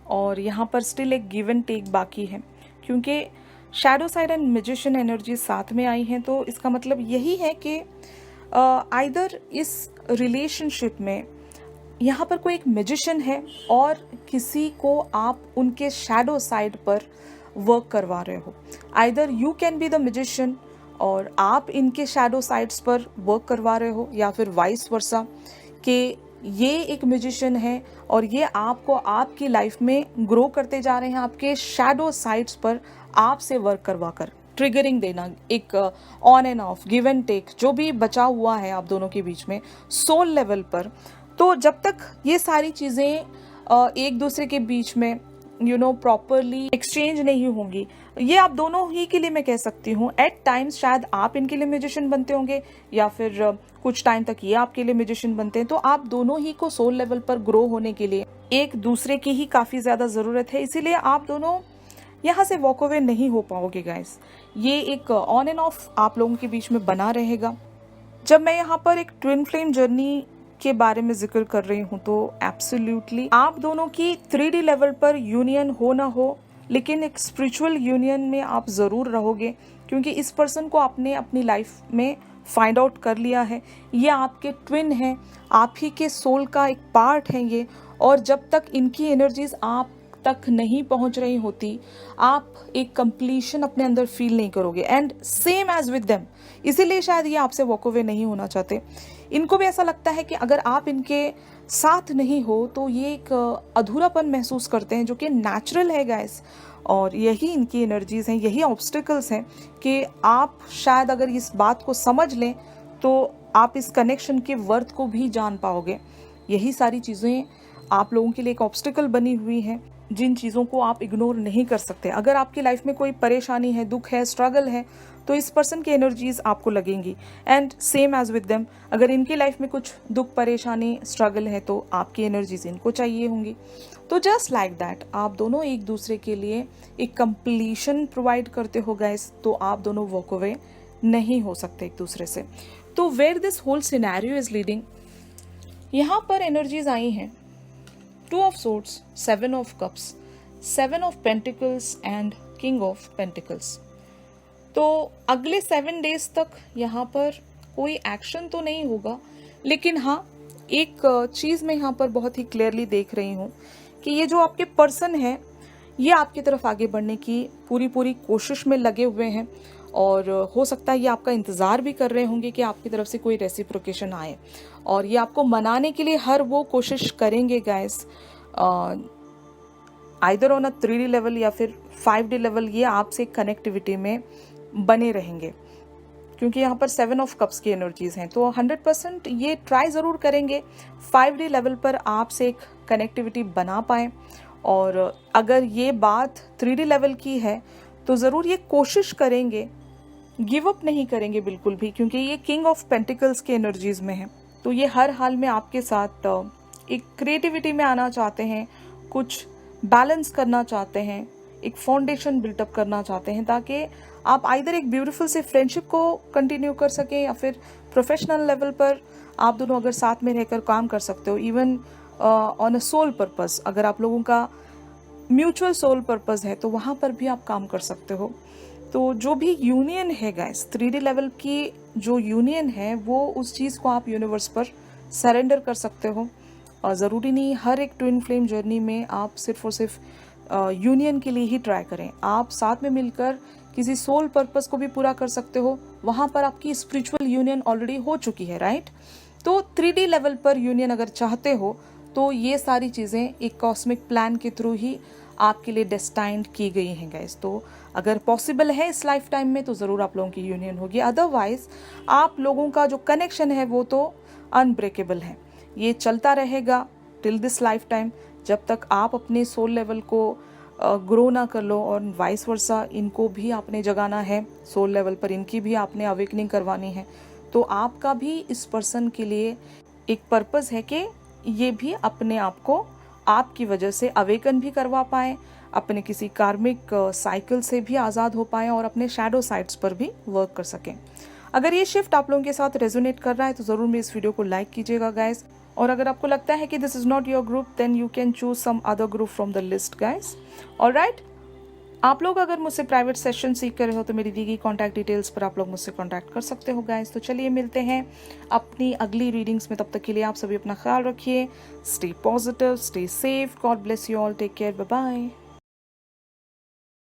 और यहाँ पर स्टिल एक गिव एंड टेक बाकी है, क्योंकि shadow side and magician energy साथ में आई हैं। तो इसका मतलब यही है कि आइदर इस रिलेशनशिप में यहाँ पर कोई एक मैजिशियन है और किसी को आप उनके शैडो साइड पर वर्क करवा रहे हो। Either you can be the magician और आप इनके शैडो साइड्स पर वर्क करवा रहे हो, या फिर वाइस वर्सा कि ये एक म्यूजिशियन है और ये आपको आपकी लाइफ में ग्रो करते जा रहे हैं, आपके शैडो साइड्स पर आपसे वर्क करवा कर ट्रिगरिंग देना, एक on and off give and take जो भी बचा हुआ है आप दोनों के बीच में सोल लेवल पर। तो जब तक ये सारी चीज़ें एक दूसरे के बीच में प्रॉपरली एक्सचेंज नहीं होंगी, ये आप दोनों ही के लिए मैं कह सकती हूँ। एट टाइम्स शायद आप इनके लिए म्यूजिशियन बनते होंगे या फिर कुछ टाइम तक ये आपके लिए म्यूजिशियन बनते हैं। तो आप दोनों ही को सोल लेवल पर ग्रो होने के लिए एक दूसरे की ही काफ़ी ज़्यादा ज़रूरत है, इसीलिए आप दोनों यहाँ से वॉक अवे नहीं हो पाओगे गाइस। ये एक ऑन एंड ऑफ आप लोगों के बीच में बना रहेगा। जब मैं यहाँ पर एक ट्विन फ्लेम जर्नी के बारे में जिक्र कर रही हूँ तो एब्सोल्युटली आप दोनों की 3D लेवल पर यूनियन हो ना हो, लेकिन एक स्पिरिचुअल यूनियन में आप ज़रूर रहोगे, क्योंकि इस पर्सन को आपने अपनी लाइफ में फाइंड आउट कर लिया है। ये आपके ट्विन हैं, आप ही के सोल का एक पार्ट है ये, और जब तक इनकी एनर्जीज आप तक नहीं पहुंच रही होती आप एक कंप्लीशन अपने अंदर फील नहीं करोगे। And same as with them, इसीलिए शायद ये आपसे वॉक अवे नहीं होना चाहते। इनको भी ऐसा लगता है कि अगर आप इनके साथ नहीं हो तो ये एक अधूरापन महसूस करते हैं, जो कि नेचुरल है गाइस। और यही इनकी एनर्जीज हैं, यही ऑब्स्टिकल्स हैं कि आप शायद अगर इस बात को समझ लें तो आप इस कनेक्शन के वर्थ को भी जान पाओगे। यही सारी चीज़ें आप लोगों के लिए एक ऑब्स्टिकल बनी हुई हैं, जिन चीज़ों को आप इग्नोर नहीं कर सकते। अगर आपकी लाइफ में कोई परेशानी है, दुख है, स्ट्रगल है, तो इस पर्सन की एनर्जीज आपको लगेंगी। And same as with them, अगर इनकी लाइफ में कुछ दुख, परेशानी, स्ट्रगल है तो आपकी एनर्जीज इनको चाहिए होंगी। तो जस्ट लाइक दैट आप दोनों एक दूसरे के लिए एक कंप्लीशन प्रोवाइड करते हो गाइस, तो आप दोनों वॉक अवे नहीं हो सकते एक दूसरे से। तो where this whole scenario is leading, यहाँ पर एनर्जीज आई हैं 2 of Swords, 7 of Cups, 7 of Pentacles and King of Pentacles। तो अगले 7 डेज तक यहाँ पर कोई एक्शन तो नहीं होगा, लेकिन हाँ एक चीज़ मैं यहाँ पर बहुत ही क्लियरली देख रही हूँ कि ये जो आपके पर्सन है ये आपकी तरफ आगे बढ़ने की पूरी कोशिश में लगे हुए हैं, और हो सकता है ये आपका इंतज़ार भी कर रहे होंगे कि आपकी तरफ से कोई रेसिप्रोकेशन आए, और ये आपको मनाने के लिए हर वो कोशिश करेंगे guys. Either on a 3D level या फिर 5D लेवल ये आपसे कनेक्टिविटी में बने रहेंगे, क्योंकि यहाँ पर 7 ऑफ कप्स की एनर्जीज हैं। तो 100% ये ट्राई ज़रूर करेंगे 5D लेवल पर आपसे एक कनेक्टिविटी बना पाएँ, और अगर ये बात 3D लेवल की है तो ज़रूर ये कोशिश करेंगे, गिव अप नहीं करेंगे बिल्कुल भी, क्योंकि ये किंग ऑफ पेंटिकल्स के एनर्जीज में है। तो ये हर हाल में आपके साथ एक क्रिएटिविटी में आना चाहते हैं, कुछ बैलेंस करना चाहते हैं, एक फाउंडेशन बिल्टअप करना चाहते हैं, ताकि आप आइदर एक ब्यूटीफुल से फ्रेंडशिप को कंटिन्यू कर सकें या फिर प्रोफेशनल लेवल पर आप दोनों अगर साथ में रहकर काम कर सकते हो। Even on a soul purpose, अगर आप लोगों का म्यूचुअल सोल पर्पस है तो वहाँ पर भी आप काम कर सकते हो। तो जो भी यूनियन है गाइस, 3D लेवल की जो यूनियन है वो उस चीज़ को आप यूनिवर्स पर सरेंडर कर सकते हो। ज़रूरी नहीं हर एक ट्विन फ्लेम जर्नी में आप सिर्फ और सिर्फ यूनियन के लिए ही ट्राई करें। आप साथ में मिलकर किसी सोल पर्पस को भी पूरा कर सकते हो। वहाँ पर आपकी स्पिरिचुअल यूनियन ऑलरेडी हो चुकी है, राइट? तो 3D लेवल पर यूनियन अगर चाहते हो तो ये सारी चीज़ें एक कॉस्मिक प्लान के थ्रू ही आपके लिए डेस्टाइंड की गई हैं गाइस। तो अगर पॉसिबल है इस लाइफ टाइम में तो ज़रूर आप लोगों की यूनियन होगी। अदरवाइज आप लोगों का जो कनेक्शन है वो तो अनब्रेकेबल है, ये चलता रहेगा टिल दिस लाइफ टाइम, जब तक आप अपने सोल लेवल को ग्रो ना कर लो। और वाइस वर्सा इनको भी आपने जगाना है सोल लेवल पर, इनकी भी आपने अवेकनिंग करवानी है। तो आपका भी इस पर्सन के लिए एक पर्पस है कि ये भी अपने आप को आपकी वजह से अवेकन भी करवा पाए, अपने किसी कार्मिक साइकिल से भी आज़ाद हो पाए और अपने शैडो साइड्स पर भी वर्क कर सकें। अगर ये शिफ्ट आप लोगों के साथ रेजोनेट कर रहा है तो ज़रूर मेरे इस वीडियो को लाइक कीजिएगा गाइस। और अगर आपको लगता है कि this is not your group then you can choose some other group from the list guys. Alright, आप लोग अगर मुझसे प्राइवेट सेशन सीख कर रहे हो तो मेरी दी गई कॉन्टैक्ट डिटेल्स पर आप लोग मुझसे कॉन्टैक्ट कर सकते हो गाइस। तो चलिए मिलते हैं अपनी अगली रीडिंग्स में, तब तक के लिए आप सभी अपना ख्याल रखिए। Stay positive, stay safe, God bless you all, take care, bye bye.